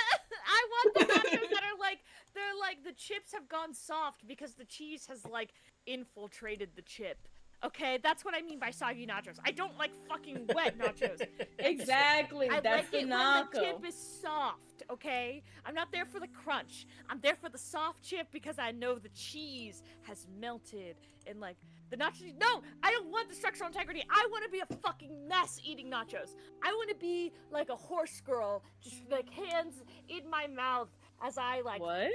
I want the nachos that are like they're like the chips have gone soft because the cheese has like infiltrated the chip. Okay, that's what I mean by soggy nachos. I don't like fucking wet nachos. exactly. I That's like the it when the nacho. chip is soft, okay? I'm not there for the crunch. I'm there for the soft chip because I know the cheese has melted and like the nachos. No, I don't want the structural integrity. I want to be a fucking mess eating nachos. I want to be like a horse girl, just like hands in my mouth as I like. What?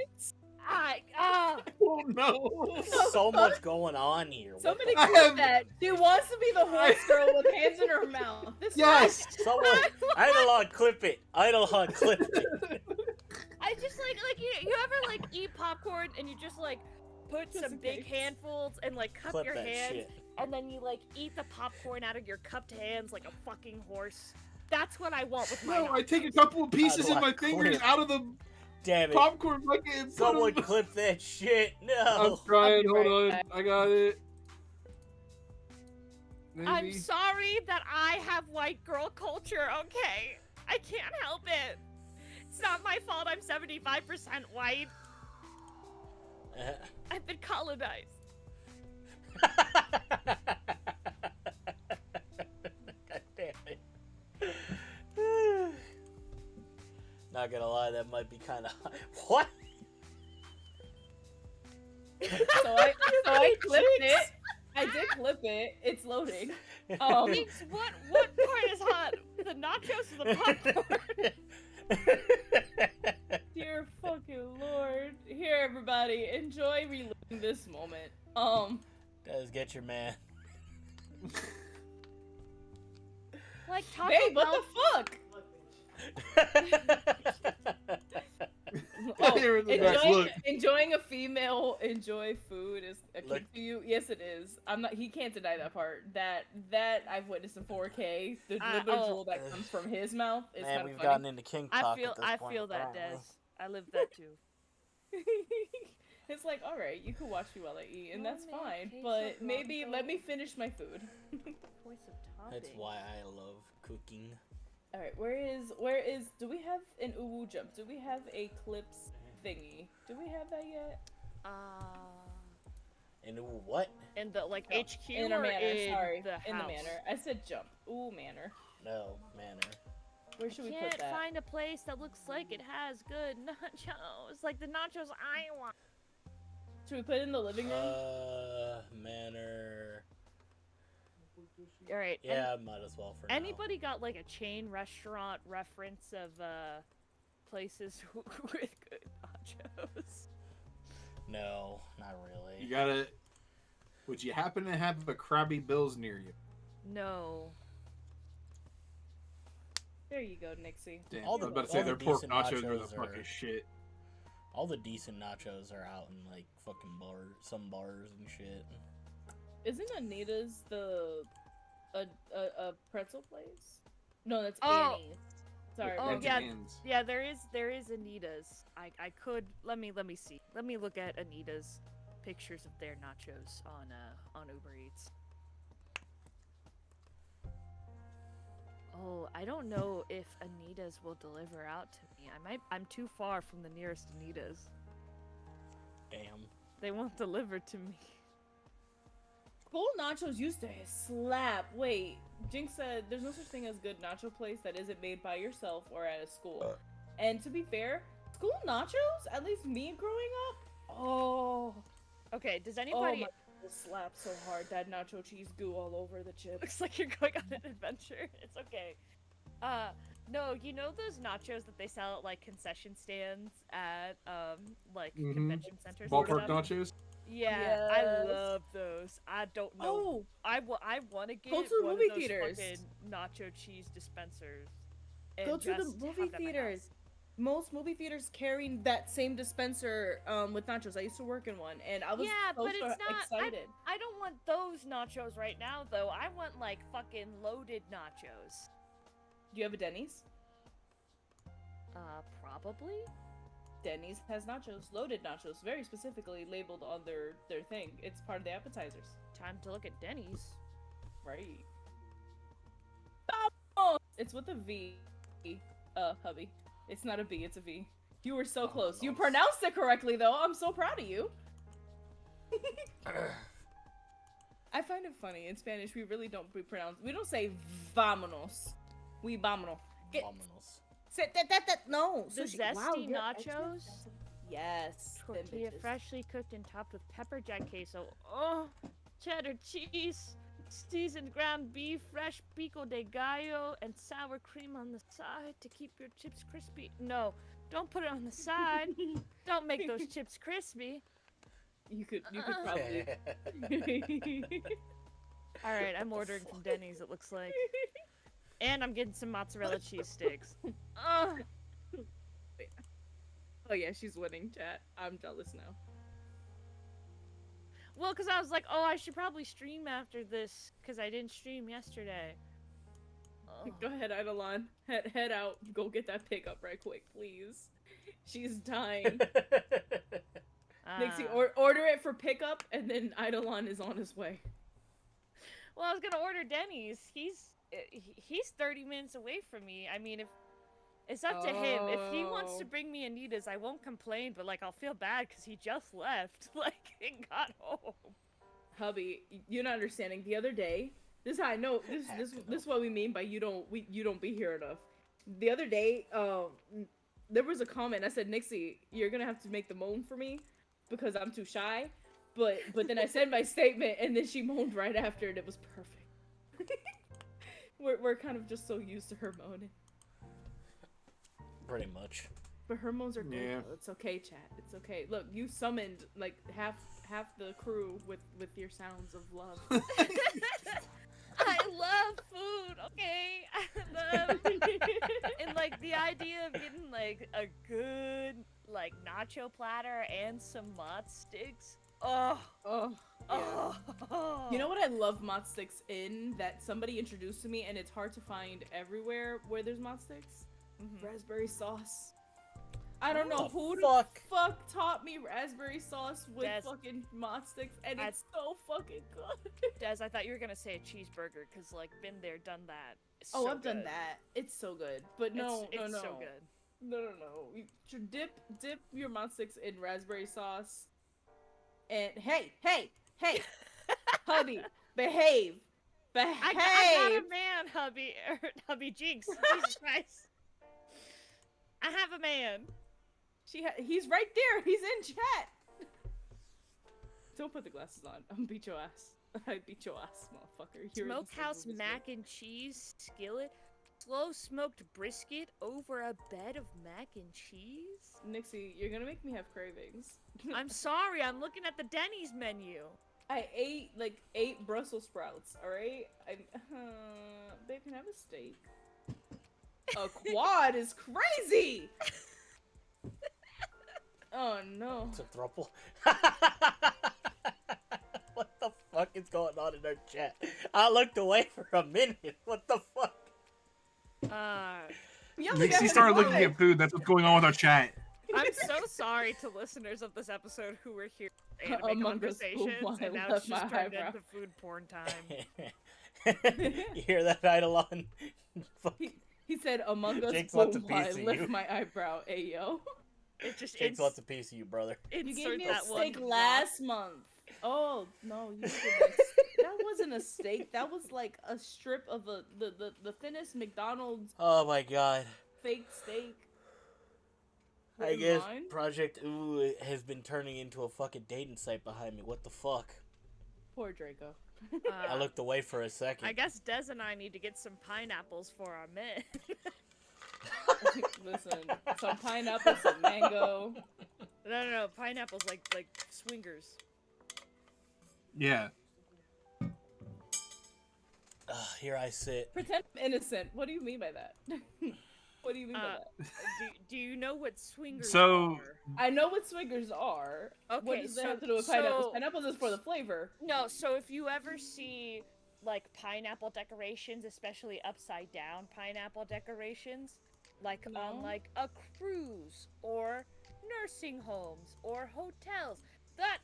Oh no. So much going on here. What Somebody the- I clip have- that. She wants to be the horse girl with hands in her mouth. This Yes. Someone, Idlehog, clip it. Idlehog, clip it. I just like you ever like eat popcorn and you just like put Just some in big case. handfuls and like cup Clip your that hands shit. and then you like eat the popcorn out of your cupped hands like a fucking horse. That's what I want with my No, I nachos. take a couple of pieces How in do I my fingers clip? out of the Damn it. popcorn bucket and put Someone them. clip that shit. I'm No. trying. be Hold right on. back. I got it. Maybe. I'm sorry that I have white girl culture, okay? I can't help it. It's not my fault I'm 75% white. I've been colonized. God damn it. Not gonna lie, that might be kind of what? So I clipped it. I did clip it. It's loading. Jinx, what part is hot? The nachos or the popcorn? Dear fucking lord. Here, everybody, enjoy reliving this moment. Does get your man. Like Taco Babe, what Bell. the fuck? Oh, Here in the back, look. enjoying a female enjoy food is a Look. kick to you. Yes, it is. I'm not. He can't deny that part. That I've witnessed in 4K. The little drool that comes from his mouth is Man, kind we've of gotten funny. into king I talk. feel at this I point, feel that, apparently. Des. I live that too. It's like, all right, you can watch me while I eat, and that's Oh, man, fine. case But of maybe let me Bronco. finish my food. Choice of That's topping. why I love cooking. All right, where is? Do we have an UwU jump? Do we have a clips thingy? Do we have that yet? And what? In the like No, HQ in our or manor. in Sorry, the house? in the manor. I said jump. Ooh, manor. No, manner. Where should we Can't put that? find a place that looks like it has good nachos, like the nachos I want. Should we put it in the living room? Manner. All right. Yeah, might as well for now. Anybody got like a chain restaurant reference of places with good nachos? No, not really. You gotta. Would you happen to have a Krabby Bill's near you? No. There you go, Nixie. Damn, All I was the- about to say all the their pork decent nachos are the nachos fucking are- shit. All the decent nachos are out in like fucking some bars and shit. Isn't Anita's a pretzel place? No, that's Oh. Annie's. Sorry. Oh, wrong Hands yeah. and hands. Yeah, there is Anita's. I could let me see. Let me look at Anita's pictures of their nachos on Uber Eats. Oh, I don't know if Anita's will deliver out to me. I'm too far from the nearest Anita's. Damn. They won't deliver to me. School nachos used to slap. Wait, Jinx said there's no such thing as good nacho place that isn't made by yourself or at a school. And to be fair, school nachos, at least me growing up, oh, Okay, does oh anybody my, it slapped so hard. That nacho cheese goo all over the chips. looks like you're going on an adventure. It's okay. No, you know those nachos that they sell at like concession stands at like Mhm. convention centers? and Ballpark stuff? nachos. Yeah, I Yes. love those. I don't know. Oh, I want to get Go to the one movie of those theaters. fucking nacho cheese dispensers. And go to the just movie have them in my theaters. house. Most movie theaters carry that same dispenser with nachos. I used to work in one, and I was Yeah, so but it's not. excited. I don't want those nachos right now, though. I want like fucking loaded nachos. Do you have a Denny's? Probably. Denny's has nachos, loaded nachos, very specifically labeled on their thing. It's part of the appetizers, Time to look at Denny's. right? Oh, it's with a V, hubby. It's not a B, it's a V. You were so close. You Vamonos. pronounced it correctly, though. I'm so proud of you. I find it funny in Spanish. We really don't pronounce. We don't say vámonos. We vámonos. Get Vamonos. sit that no. The Sushi. zesty Wow, you're extra nachos? zesty. Yes. them Tortilla bitches. freshly cooked and topped with pepper jack queso. Oh, cheddar cheese, seasoned ground beef, fresh pico de gallo, and sour cream on the side to keep your chips crispy. No, don't put it on the side. Don't make those chips crispy. You could probably. All right, I'm ordering from Denny's. It looks like, and I'm getting some mozzarella cheese sticks. Ugh. Oh yeah, she's winning, chat. I'm jealous now. Well, because I was like, oh, I should probably stream after this because I didn't stream yesterday. Oh. Go ahead, Eidolon. Head out. Go get that pickup right quick, please. She's dying. Nixie, order it for pickup, and then Eidolon is on his way. Well, I was gonna order Denny's. He's 30 minutes away from me. I mean, if it's up to him. If he wants to bring me Anita's, I won't complain. But like, I'll feel bad because he just left, like, and got home. Hubby, you're not understanding. The other day, this is how I know. This is what we mean by you don't be here enough. The other day, there was a comment. I said, Nixie, you're gonna have to make the moan for me because I'm too shy. But then I said my statement, and then she moaned right after, and it was perfect. we're kind of just so used to her moaning. Pretty much. But her moans are good. Yeah. Though. It's okay, chat. It's okay. Look, you summoned like half the crew with your sounds of love. I love food, okay? I love and like the idea of getting like a good like nacho platter and some mott sticks. Oh. Yeah. Oh. You know what I love mott sticks in that somebody introduced to me, and it's hard to find everywhere where there's mott sticks? Raspberry sauce. I don't know who the fuck taught me raspberry sauce with fucking mott sticks, and it's so fucking good. Des, I thought you were gonna say a cheeseburger, cause like been there, done that. It's oh, so I've done good. that. It's so good, but no, it's no, so good. No. You should dip your mott sticks in raspberry sauce. And hey, hubby, behave. I got a man, hubby Jinx. Jesus Christ. I have a man. He's right there. He's in chat. Don't put the glasses on. I'm gonna beat your ass. I beat your ass, motherfucker. Smokehouse mac and cheese skillet. Slow smoked brisket over a bed of mac and cheese? Nixie, you're gonna make me have cravings. I'm sorry, I'm looking at the Denny's menu. I ate like 8 Brussels sprouts, alright? Babe, can I have a steak? A quad is crazy! Oh no. It's a throuple. What the fuck is going on in our chat? I looked away for a minute. What the fuck? Nixie started looking at food. That's what's going on with our chat. I'm so sorry to listeners of this episode who were here for anime conversations, and now it's just turned into food porn time. You hear that, Eidolon? He said, "Among Us, Jinx boom, wants a while I piece of lift you. my eyebrow." Ayo. It just Jinx wants a piece of you, brother. You gave insert me a that steak one last month. Oh no, you didn't. That wasn't a steak. That was like a strip of the thinnest McDonald's Oh my god. fake steak. I guess Project UwU has been turning into a fucking dating site behind me. What the fuck? Poor Draco. I looked away for a second. I guess Des and I need to get some pineapples for our men. Listen, some pineapple, some mango. No, pineapples like swingers. Yeah. Here I sit. Pretend I'm innocent. What do you mean by that? What do you mean by that? Do you know what swingers So- are? I know what swingers are. Okay, What does that so- have to do with pineapples? so- Pineapples is for the flavor. No, so if you ever see like pineapple decorations, especially upside down pineapple decorations, like on like a cruise or nursing homes or hotels, that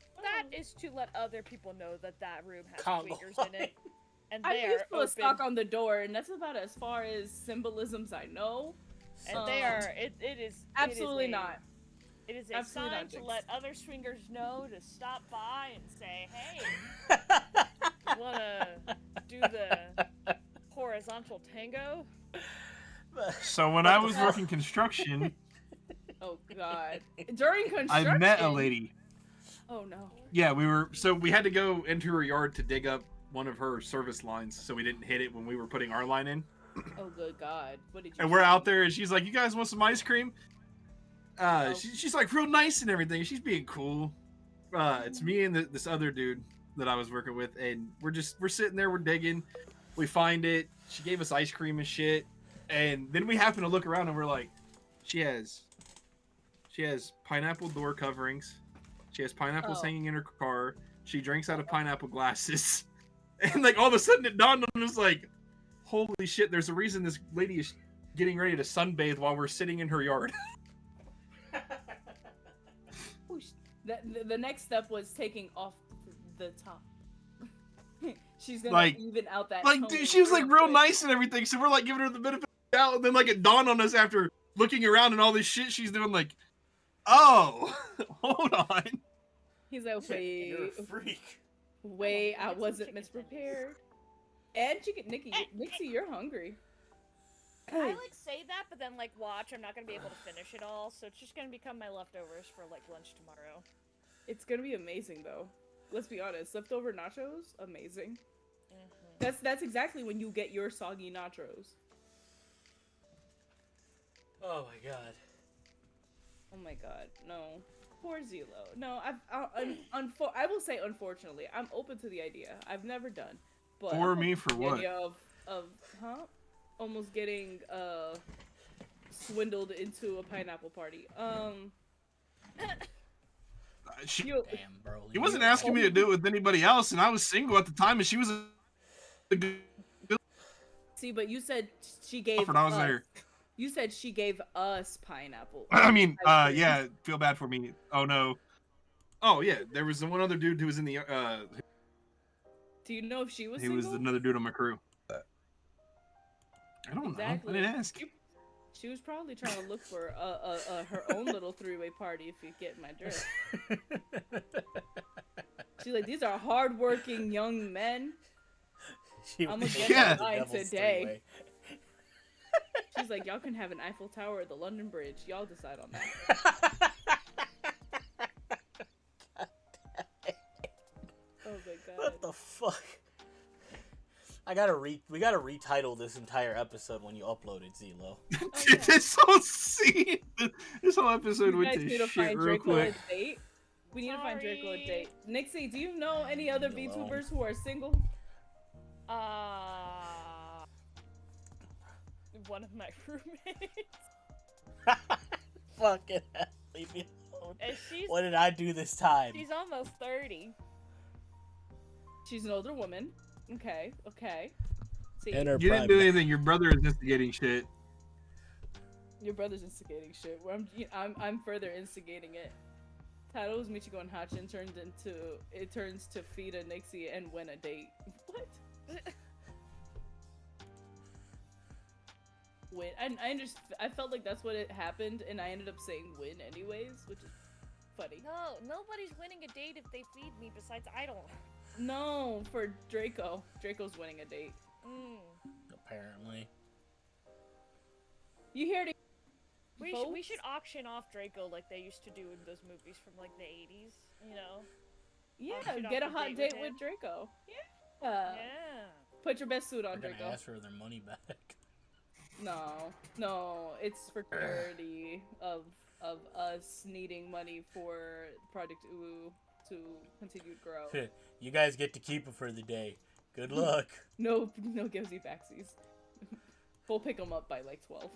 is to let other people know that room has Congo. swingers in it. And I they used are to a stock open, on the door, and that's about as far as symbolisms I know. and they are. It is Absolutely it is a, not. It is a Absolutely sign not, to Jinx. let other swingers know to stop by and say, "Hey, wanna do the horizontal tango?" So when I was working construction, Oh god. During I construction. met a lady. Oh no. Yeah, we had to go into her yard to dig up one of her service lines so we didn't hit it when we were putting our line in. Oh good god. What did you? And we're out there, and she's like, "You guys want some ice cream?" She's like real nice and everything. She's being cool. It's me and this other dude that I was working with, and we're sitting there, we're digging. We find it. She gave us ice cream and shit, and then we happen to look around, and we're like, she has She has pineapple door coverings. She has pineapples Oh. hanging in her car. She drinks out of pineapple glasses. And like all of a sudden it dawned on us like, holy shit, there's a reason this lady is getting ready to sunbathe while we're sitting in her yard. The next step was taking off the top. She's gonna Like- even out that. Like, tone dude, she was like real quick. nice and everything, so we're like giving her the benefit of the doubt, and then like it dawned on us after looking around and all this shit she's doing, like, oh, hold on. He's like, You're a wait, freak. wait, I Get some wasn't chicken misprepared. And chicken, Nixie, you're hungry. I like say that, but then like watch, I'm not gonna be able to finish it all, so it's just gonna become my leftovers for like lunch tomorrow. It's gonna be amazing though. Let's be honest, leftover nachos, amazing. Mm-hmm. That's exactly when you get your soggy nachos. Oh my god. Oh my god, no. Poor Zelo. No, I will say unfortunately, I'm open to the idea. I've never done, but For me, for the what? idea of almost getting swindled into a pineapple party. She, You, Damn, bro. he wasn't asking me to do it with anybody else, and I was single at the time, and she was a good see, but you said she gave offer, and I was us, there. You said she gave us pineapple. I mean, ice cream. yeah, feel bad for me. Oh no. Oh yeah, there was the one other dude who was in the Do you know if she was he single? was another dude on my crew. I don't Exactly. know. I didn't ask. She was probably trying to look for her own little three-way party, if you get my drift. She's like, these are hard-working young men. I'ma get Yeah. mine today. She's like, y'all can have an Eiffel Tower or the London Bridge. Y'all decide on that. Oh my god. What the fuck? We gotta retitle this entire episode when you upload it, Zelo. Dude, this whole scene, this whole episode You went guys to need to shit find real Draco quick. a date. We need to find Draco a Sorry. date. Nixie, do you know any other Leave me alone. VTubers who are single? One of my roommates, Fucking hell, leave me alone. and What did I do this time? she's almost 30. She's an older woman. Okay. See, In her You didn't prime. do anything. Your brother is instigating shit. your brother's instigating shit. Where I'm further instigating it. Titles Mitchiko and Hatchin turns to feed a Nixie and win a date. What? Win. I felt like that's what it happened, and I ended up saying win anyways, which is funny. No, nobody's winning a date if they feed me besides Idol. No, for Draco. Draco's winning a date. Apparently. You hear it? We folks? should auction off Draco like they used to do in those movies from like the 80s, you know? Yeah, auction get a off a hot date date with with Draco. Yeah. Yeah. Put your best suit They're on, gonna Draco. ask for their money back. No, it's for charity of us needing money for Project UwU to continue to grow. You guys get to keep it for the day. Good luck. No givesy backsies. We'll pick them up by like 12.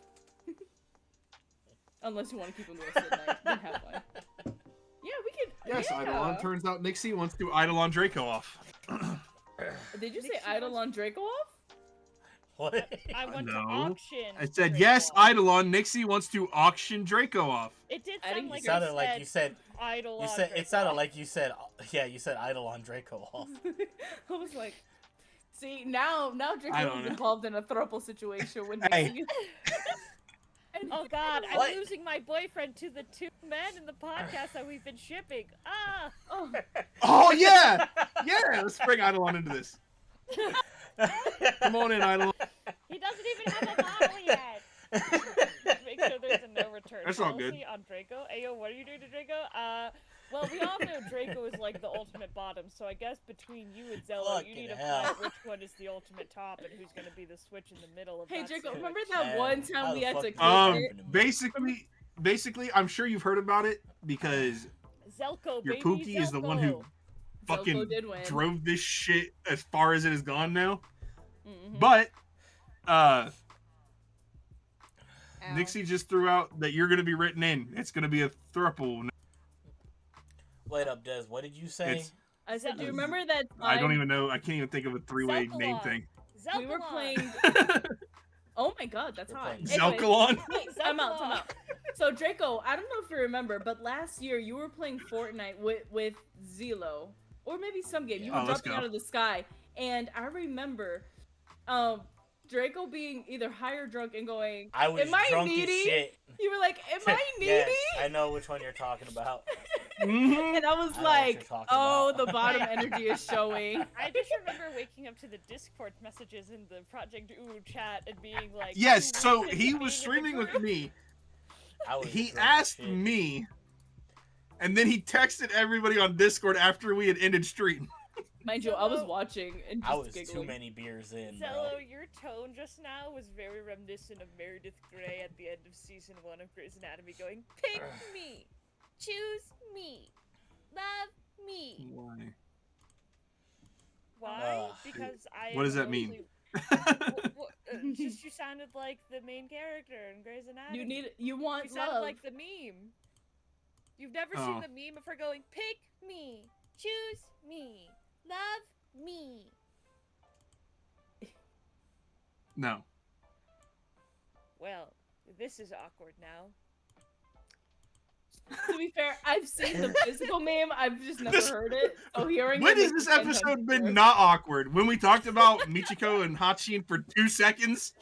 Unless you want to keep them the rest of the night, then have fun. Yeah, we can. Yes, yeah. Eidolon. Turns out Nixie wants to Eidolon Draco off. Did you say Nixie Eidolon Draco off? What? I want to No. auction. I said Draco yes, off. Eidolon. Nixie wants to auction Draco off. It did I sound think like It sounded you like said you said. Idol You on said. Draco It sounded off. like you said. Yeah, you said Eidolon Draco off. I was like, see, now I Draco don't is know. involved in a throuple situation with Hey. Nixie. And Oh god, What? I'm losing my boyfriend to the 2 men in the podcast that we've been shipping. Ah! oh, Oh yeah, yeah. Let's bring Eidolon into this. Come on in, Eidolon. He doesn't even have a model yet! Make sure there's a no return That's all policy good. on Draco. Ayo, what are you doing to Draco? Well, we all know Draco is like the ultimate bottom, so I guess between you and Zello, you need to Fucking hell. find which one is the ultimate top and who's gonna be the switch in the middle of hey that Draco, switch. remember Man, that one how time we the had to fuck clip did it? Basically, I'm sure you've heard about it because Zelko, your baby, Pookie is the one who Zelko. fucking Zelko did win. drove this shit as far as it has gone now. Mhm. But Ow. Nixie just threw out that you're going to be written in. It's going to be a thruple. Wait up, Des. What did you say? It's- I said, do you Zelda. remember that I don't time even know. I can't even think of a three-way name Zelkalon. thing. we were Zelkalon. playing? Oh my god, that's We're hot. playing Anyway, Zelkalon? Wait, time out, Zelkalon. time out. So Draco, I don't know if you remember, but last year you were playing Fortnite with Zelo, or maybe some game. You were Oh, let's dropping go. out of the sky, and I remember, Draco being either high or drunk and going, I was "Am I drunk needy?" as shit. You were like, "Am I needy?" Yes, I know which one you're talking about. Mhm. And I was I know what like, you're talking "Oh, about." the bottom energy is showing." I just remember waking up to the Discord messages in the Project UwU chat and being like, Yes, "You so weakness he being was in the streaming with group." me. I was He drunk as asked shit. me, and then he texted everybody on Discord after we had ended stream. Mind you, I was Zello. watching and just I was giggling. too many beers in, bro. Zello, your tone just now was very reminiscent of Meredith Grey at the end of season 1 of Grey's Anatomy going, "Pick me! Choose me! Love me!" Why? Why? Ugh. Because I What does am that mean? mostly- just you sounded like the main character in Grey's Anatomy. You want You sounded love. like the meme. You've never Oh. seen the meme of her going, "Pick me! Choose me! Love me!" No. Well, this is awkward now. To be fair, I've seen the physical meme. I've just never This- heard it. So hearing When it has makes this it 10 times episode been worse. not awkward? When we talked about Mitchiko and Hatchin for 2 seconds?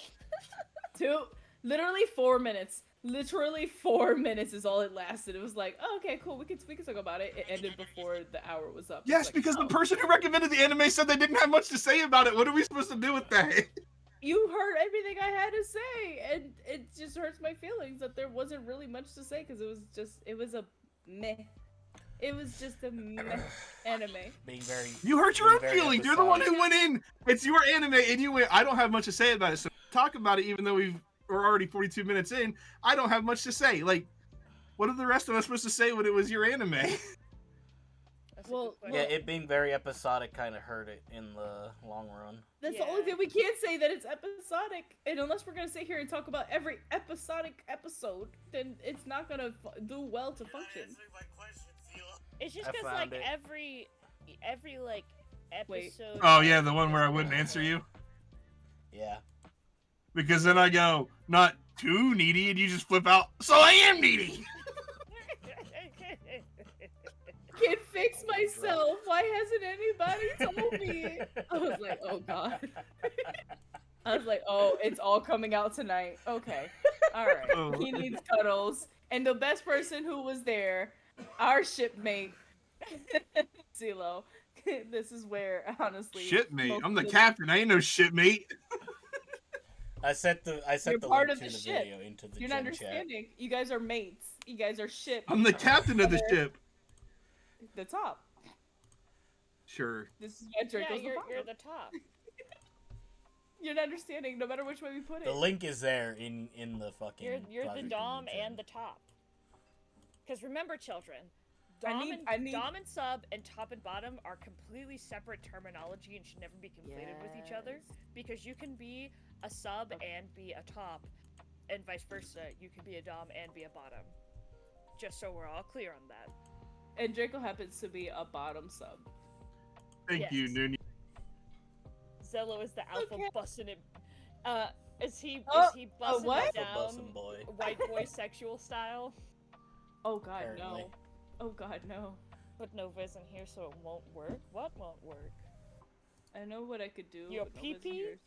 Literally 4 minutes. Literally 4 minutes is all it lasted. It was like, oh, okay, cool. We can talk about it. It ended before the hour was up. It's Yes, like, because oh, the person who recommended the anime said they didn't have much to say about it. What are we supposed to do with that? you heard everything I had to say, and it just hurts my feelings that there wasn't really much to say because it was a meh. It was just a meh anime. Being very. You hurt your being own very feelings. You're the one who episodic. went in. It's your anime, and you went, I don't have much to say about it. So talk about it, even though we're already 42 minutes in. I don't have much to say. Like, what are the rest of us supposed to say when it was your anime? That's a Well, good question. Yeah, it being very episodic kind of hurt it in the long run. That's the only Yeah. thing we can't say that it's episodic. And unless we're gonna sit here and talk about every episodic episode, then it's not gonna do well to function. It's just I because found like it. every like Wait. episode. Oh, yeah, the one where I wouldn't answer you. Yeah. Because then I go, not too needy, and you just flip out, so I am needy! Can't fix myself. Why hasn't anybody told me? I was like, oh god. I was like, oh, it's all coming out tonight. Okay. Alright. Oh. He needs cuddles. And the best person who was there, our shipmate, Zelo. This is where, honestly. Shipmate. most I'm the of captain. I ain't no shipmate. I set the You're the part link of to the the ship. video into the You're not gym chat. understanding. You guys are mates. You guys are ship. I'm the captain of the ship. The top. Sure. This is why Yeah, Draco's the you're bottom. the top. You're not understanding, no matter which way we put it. The link is there in the fucking. You're the Project dom Lumen and the top. Because remember, children, I dom, need- and, I need- dom and sub and top and bottom are completely separate terminology and should never be conflated with each other. Yes. Because you can be a sub and be a top, and vice versa. You can be a dom and be a bottom. Just so we're all clear on that. And Draco happens to be a bottom sub. Thank you, Yes. Noonie. Zello is the alpha Okay. busting it. Is he Oh, busting what? it Alpha down bussin' boy. white boy sexual style? Oh god, Apparently. no. Oh god, no. But Nova isn't here, so it won't work. What won't work? I know what I could do. Your but Nova's pee-pee? here.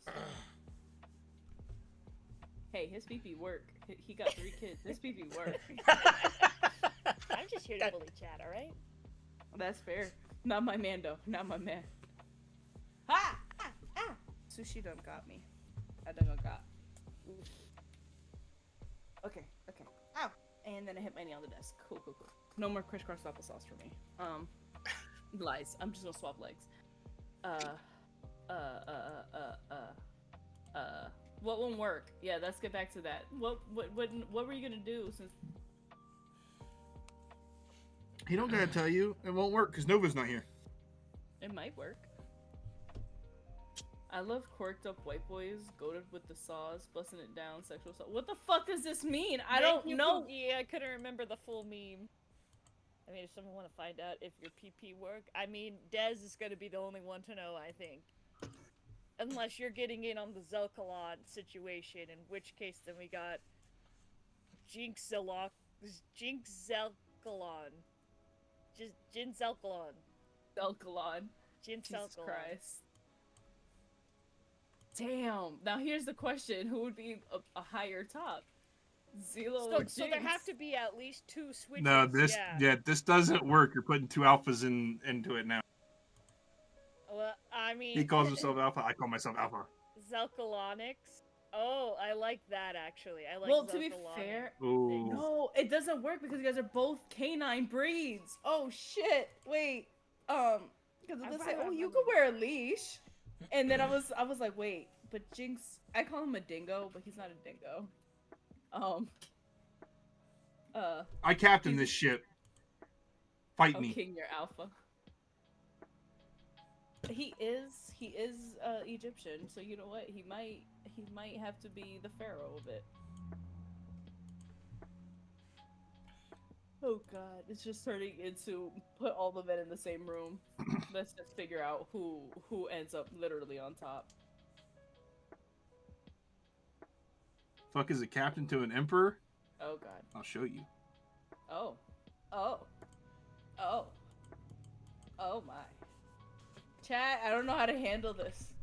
Hey, his pee-pee work. He got 3 kids. His pee-pee work. I'm just here to bully chat, alright? That's fair. Not my man, though. Not my man. Ha! Ah! Ah! Sushi done got me. I done got. Oof. Okay, okay. Ow! And then I hit my knee on the desk. Cool, cool, cool. No more crisscross applesauce for me. Lies. I'm just gonna swap legs. What won't work? Yeah, let's get back to that. What were you gonna do since? He don't gotta tell you. It won't work because Nova's not here. It might work. I love quirked up white boys, goaded with the saws, busting it down, sexual assault. What the fuck does this mean? I don't know. Yeah, I couldn't remember the full meme. I mean, if someone want to find out if your PP work, I mean, Dez is gonna be the only one to know, I think. Unless you're getting in on the Zelkalon situation, in which case then we got Jinx Zelkalon. Just Jin Zelkalon. Zelkalon. Jin Jesus Zelkalon. Christ. Damn. Now here's the question: who would be a higher top, Zelo or Jinx? So there have to be at least 2 switches. No, this this doesn't work. You're putting 2 alphas into it now. Well, I mean, He calls himself alpha. I call myself alpha. Zelkalonics. Oh, I like that actually. I like. Well, to be fair, Ooh. no, it doesn't work because you guys are both canine breeds. Oh shit! Wait, because they say, oh, you could wear a leash, and then I was like, wait, but Jinx, I call him a dingo, but he's not a dingo. I captain this ship. Fight me. King, you're alpha. He is Egyptian, so you know what? He might have to be the pharaoh of it. Oh god, it's just turning into put all the men in the same room. Let's just figure out who ends up literally on top. Fuck is a captain to an emperor? Oh god. I'll show you. Oh my. Chat, I don't know how to handle this.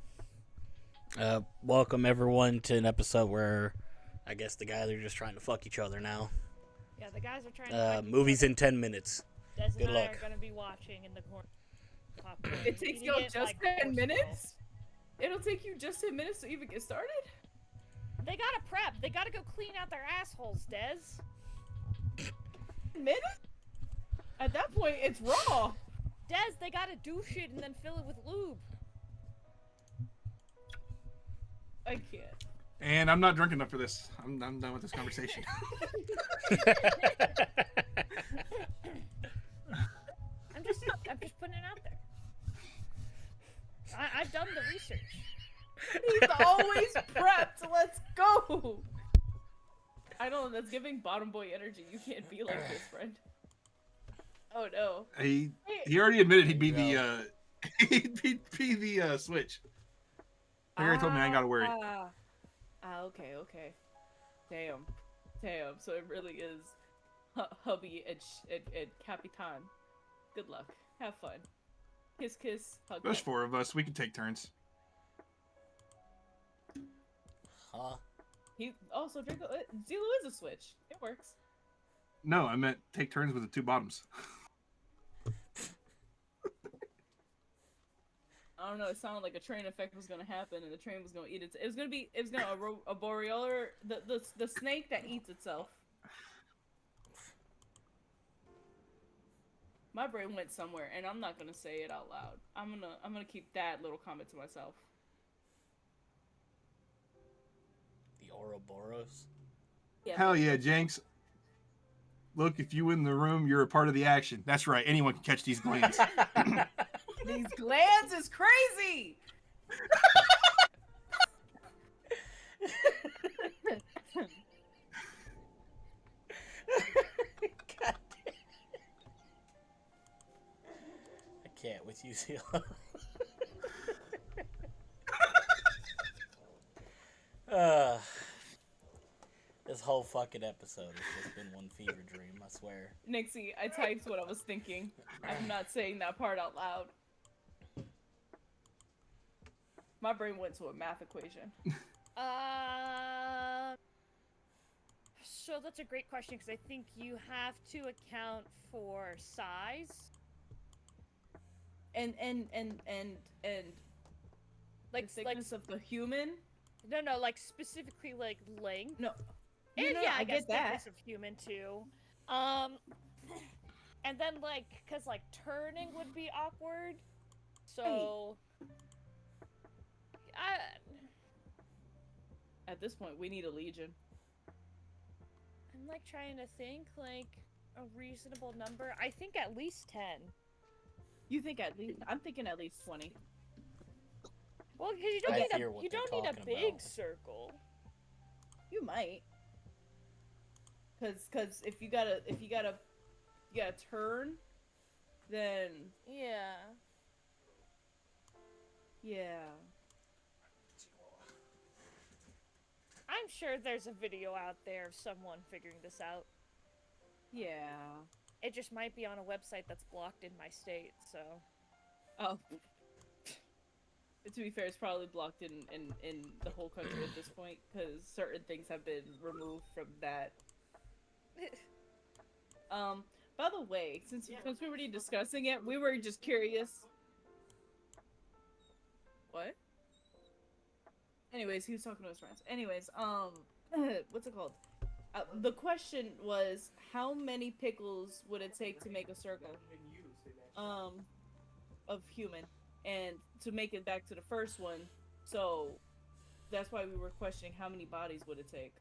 Welcome everyone to an episode where I guess the guys are just trying to fuck each other now. Yeah, the guys are trying to movies in 10 minutes. Des Good and I luck. are gonna be watching in the corner. Popcorn. It takes you just 10 minutes? It'll take you just 10 minutes to even get started? They gotta prep. They gotta go clean out their assholes, Des. Minutes? At that point, it's raw. Des, they gotta do shit and then fill it with lube. I can't. And I'm not drunk enough for this. I'm done with this conversation. I'm just putting it out there. I've done the research. He's always prepped. Let's go. I don't know. That's giving bottom boy energy. You can't be like this, friend. Oh no. He already admitted he'd be the he'd be the switch. He already told me I ain't gotta worry. Okay. Damn. So it really is hubby and Capitan. Good luck. Have fun. Kiss, kiss, hug. There's hug. 4 of us. We can take turns. Huh? So Draco, Zelo is a switch. It works. No, I meant take turns with the 2 bottoms. I don't know. It sounded like a train effect was gonna happen, and the train was gonna eat it. It was gonna a borealer, the snake that eats itself. My brain went somewhere, and I'm not gonna say it out loud. I'm gonna keep that little comment to myself. The Ouroboros? Yeah. Hell yeah, Jinx. Look, if you in the room, you're a part of the action. That's right. Anyone can catch these glands. These glands is crazy. God damn. I can't with you, Zelo. This whole fucking episode has just been one fever dream, I swear. Nixie, I typed what I was thinking. I'm not saying that part out loud. My brain went to a math equation. So that's a great question because I think you have to account for size. And Like the thickness of the human. No, like specifically like length. No. And No, yeah, I I guess get that. thickness of human too. And then like, cause like turning would be awkward. So, At this point, we need a legion. I'm like trying to think like a reasonable number. I think at least 10. You think at least? I'm thinking at least 20. Well, because I hear what you they're don't need a talking big about. circle. You might. Cause if you gotta turn, then Yeah. yeah. I'm sure there's a video out there of someone figuring this out. Yeah. It just might be on a website that's blocked in my state, so. Oh. To be fair, it's probably blocked in the whole country at this point, because certain things have been removed from that. By the way, since we were already discussing it, we were just curious. What? Anyways, he was talking to his friends. Anyways, what's it called? The question was, how many pickles would it take to make a circle? Of human. And to make it back to the first one, so that's why we were questioning how many bodies would it take.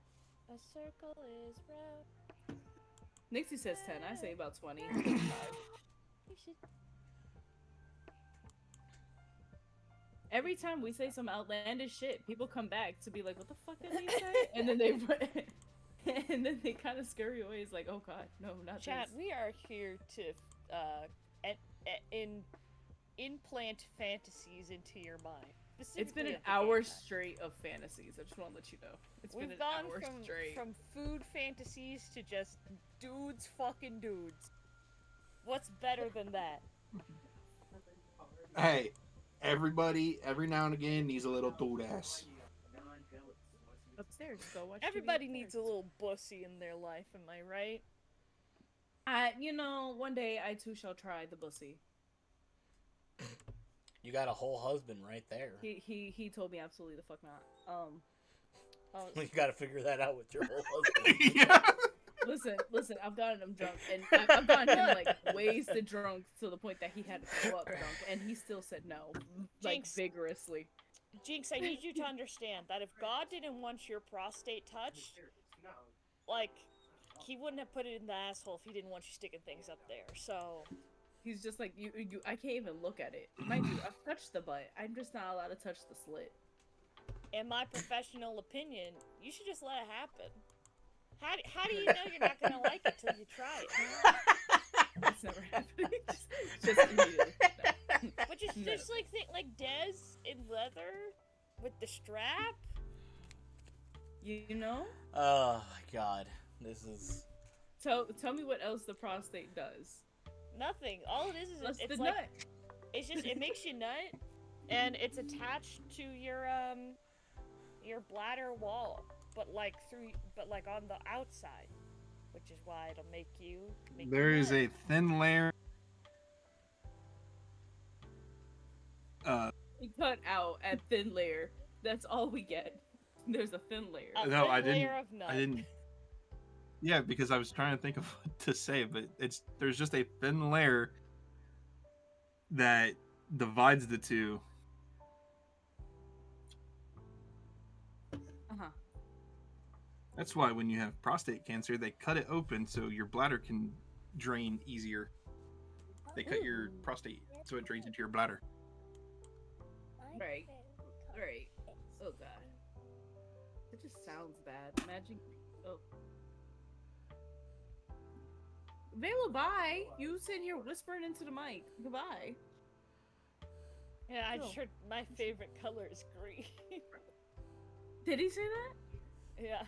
A circle is round. Nixie says 10, I say about 20. You should. Every time we say some outlandish shit, people come back to be like, what the fuck did he say? And then they kind of scare you away. It's like, oh god, no, not Chat, this. we are here to implant fantasies into your mind. It's been Specifically an of the hour game time. straight of fantasies. I just want to let you know. It's We've been an gone hour straight. from food fantasies to just dudes fucking dudes. What's better than that? Hey, everybody, every now and again needs a little dude ass. Upstairs, go watch Everybody TV needs a upstairs. little bussy in their life, am I right? One day I too shall try the bussy. You got a whole husband right there. He told me absolutely the fuck not. Oh, You got to figure that out with your whole husband. Yeah. Listen, I've gotten him drunk, and I've gotten him like wasted drunk to the point that he had to throw up drunk, and he still said no, like Jinx. vigorously. Jinx, I need you to understand that if God didn't want your prostate touched, like, he wouldn't have put it in the asshole if he didn't want you sticking things up there, so... He's just like, you I can't even look at it. Mind you, I've touched the butt. I'm just not allowed to touch the slit. In my professional opinion, you should just let it happen. How do you know you're not gonna like it till you try it? It's never happening. just immediately. No. But just like think like Dez in leather with the strap. You know? Oh my god. This is... Tell me what else the prostate does. Nothing. All it is Plus it's the like nut. it's just it makes you nut, and it's attached to your bladder wall, but like on the outside, which is why it'll make you. There is a thin layer. We cut out at thin layer. That's all we get. There's a thin layer. A No, thin I didn't. layer of nut. I didn't. Yeah, because I was trying to think of what to say, but there's just a thin layer that divides the two. Uh-huh. That's why when you have prostate cancer, they cut it open so your bladder can drain easier. They cut your prostate so it drains into your bladder. Right. Right. Oh god. It just sounds bad. Imagine. Oh. Vela, bye. You sitting here whispering into the mic. Goodbye. Yeah, I Oh. just heard my favorite color is green. Did he say that? Yeah.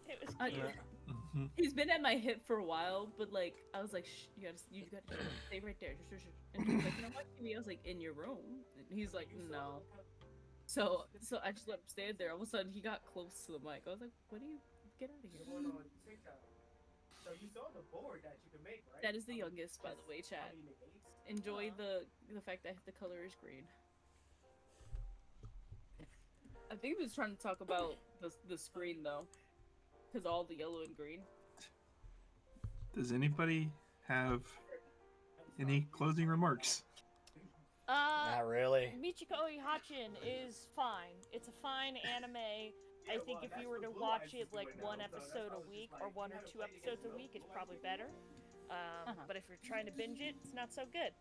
It was I- cute. Mhm. He's been at my hip for a while, but like I was like, shh, you gotta stay right there. And he was like, you know what, TV? I was like, in your room. And he's like, no. So I just let him stand there. All of a sudden, he got close to the mic. I was like, what do you get out of here? So you saw the board that you can make, right? That is the youngest, by the way, chat. Enjoy the fact that the color is green. I think he was trying to talk about the screen though, because all the yellow and green. Does anybody have any closing remarks? Not really. Michiko Hatchin is fine. It's a fine anime. I think if you were to watch it like one episode a week or 1 or 2 episodes a week, it's probably better. But if you're trying to binge it, it's not so good.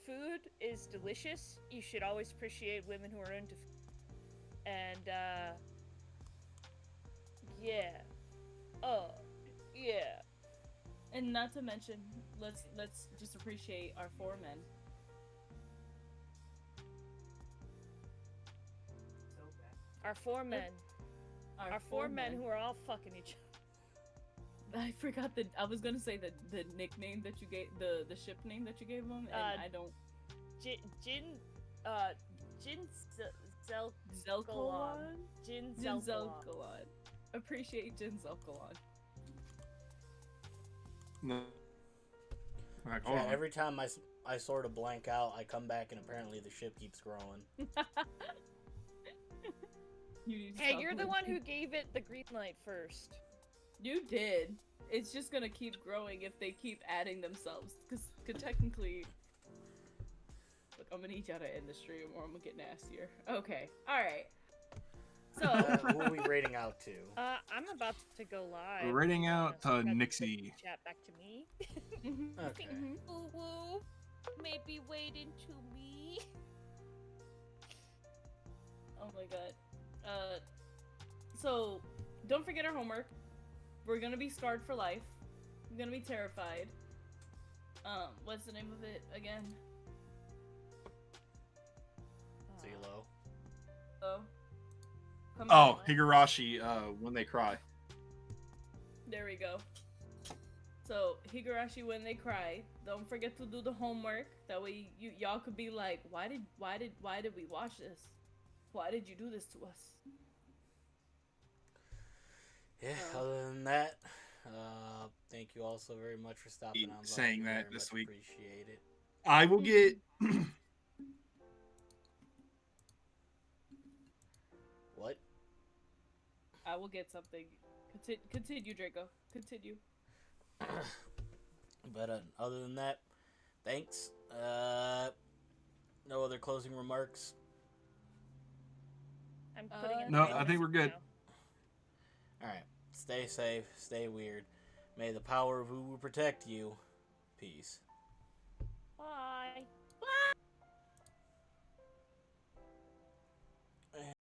food is delicious. You should always appreciate women who are into food. And, yeah. Oh, yeah. And not to mention, let's just appreciate our foremen. So bad. Our four men. Our four men who are all fucking each other. I forgot I was gonna say the nickname that you gave, the ship name that you gave them, and I don't. Jin Zelkolon? Jin Jin Zelkolon. Zelkolon. Appreciate Jin Zelkolon. No. Like, Yeah, every time I sort of blank out, I come back and apparently the ship keeps growing. Hey, you're the one who gave it the green light first. You did. It's just gonna keep growing if they keep adding themselves. Because technically... Look, I'm gonna need y'all to end the stream or I'm gonna get nastier. Okay. Alright. So... Who are we rating out to? I'm about to go live. We're rating out to So that's Nixie. Chat back to me. Okay. UwU, maybe wait into me. Oh my god. So, don't forget our homework. We're gonna be scarred for life. I'm gonna be terrified. What's the name of it again? Zelo. Oh. Come Oh, on. Higurashi, when they cry. There we go. So, Higurashi when they cry. Don't forget to do the homework. That way y'all could be like, why did we watch this? Why did you do this to us? Yeah, other than that, thank you all so very much for stopping on by. Saying that Very this much week. Appreciate it. I will get. What? I will get something. Continue, Draco. Continue. But other than that, thanks. No other closing remarks. I'm putting in No, the I think we're good. now. All right. Stay safe. Stay weird. May the power of UwU protect you. Peace. Bye. Bye.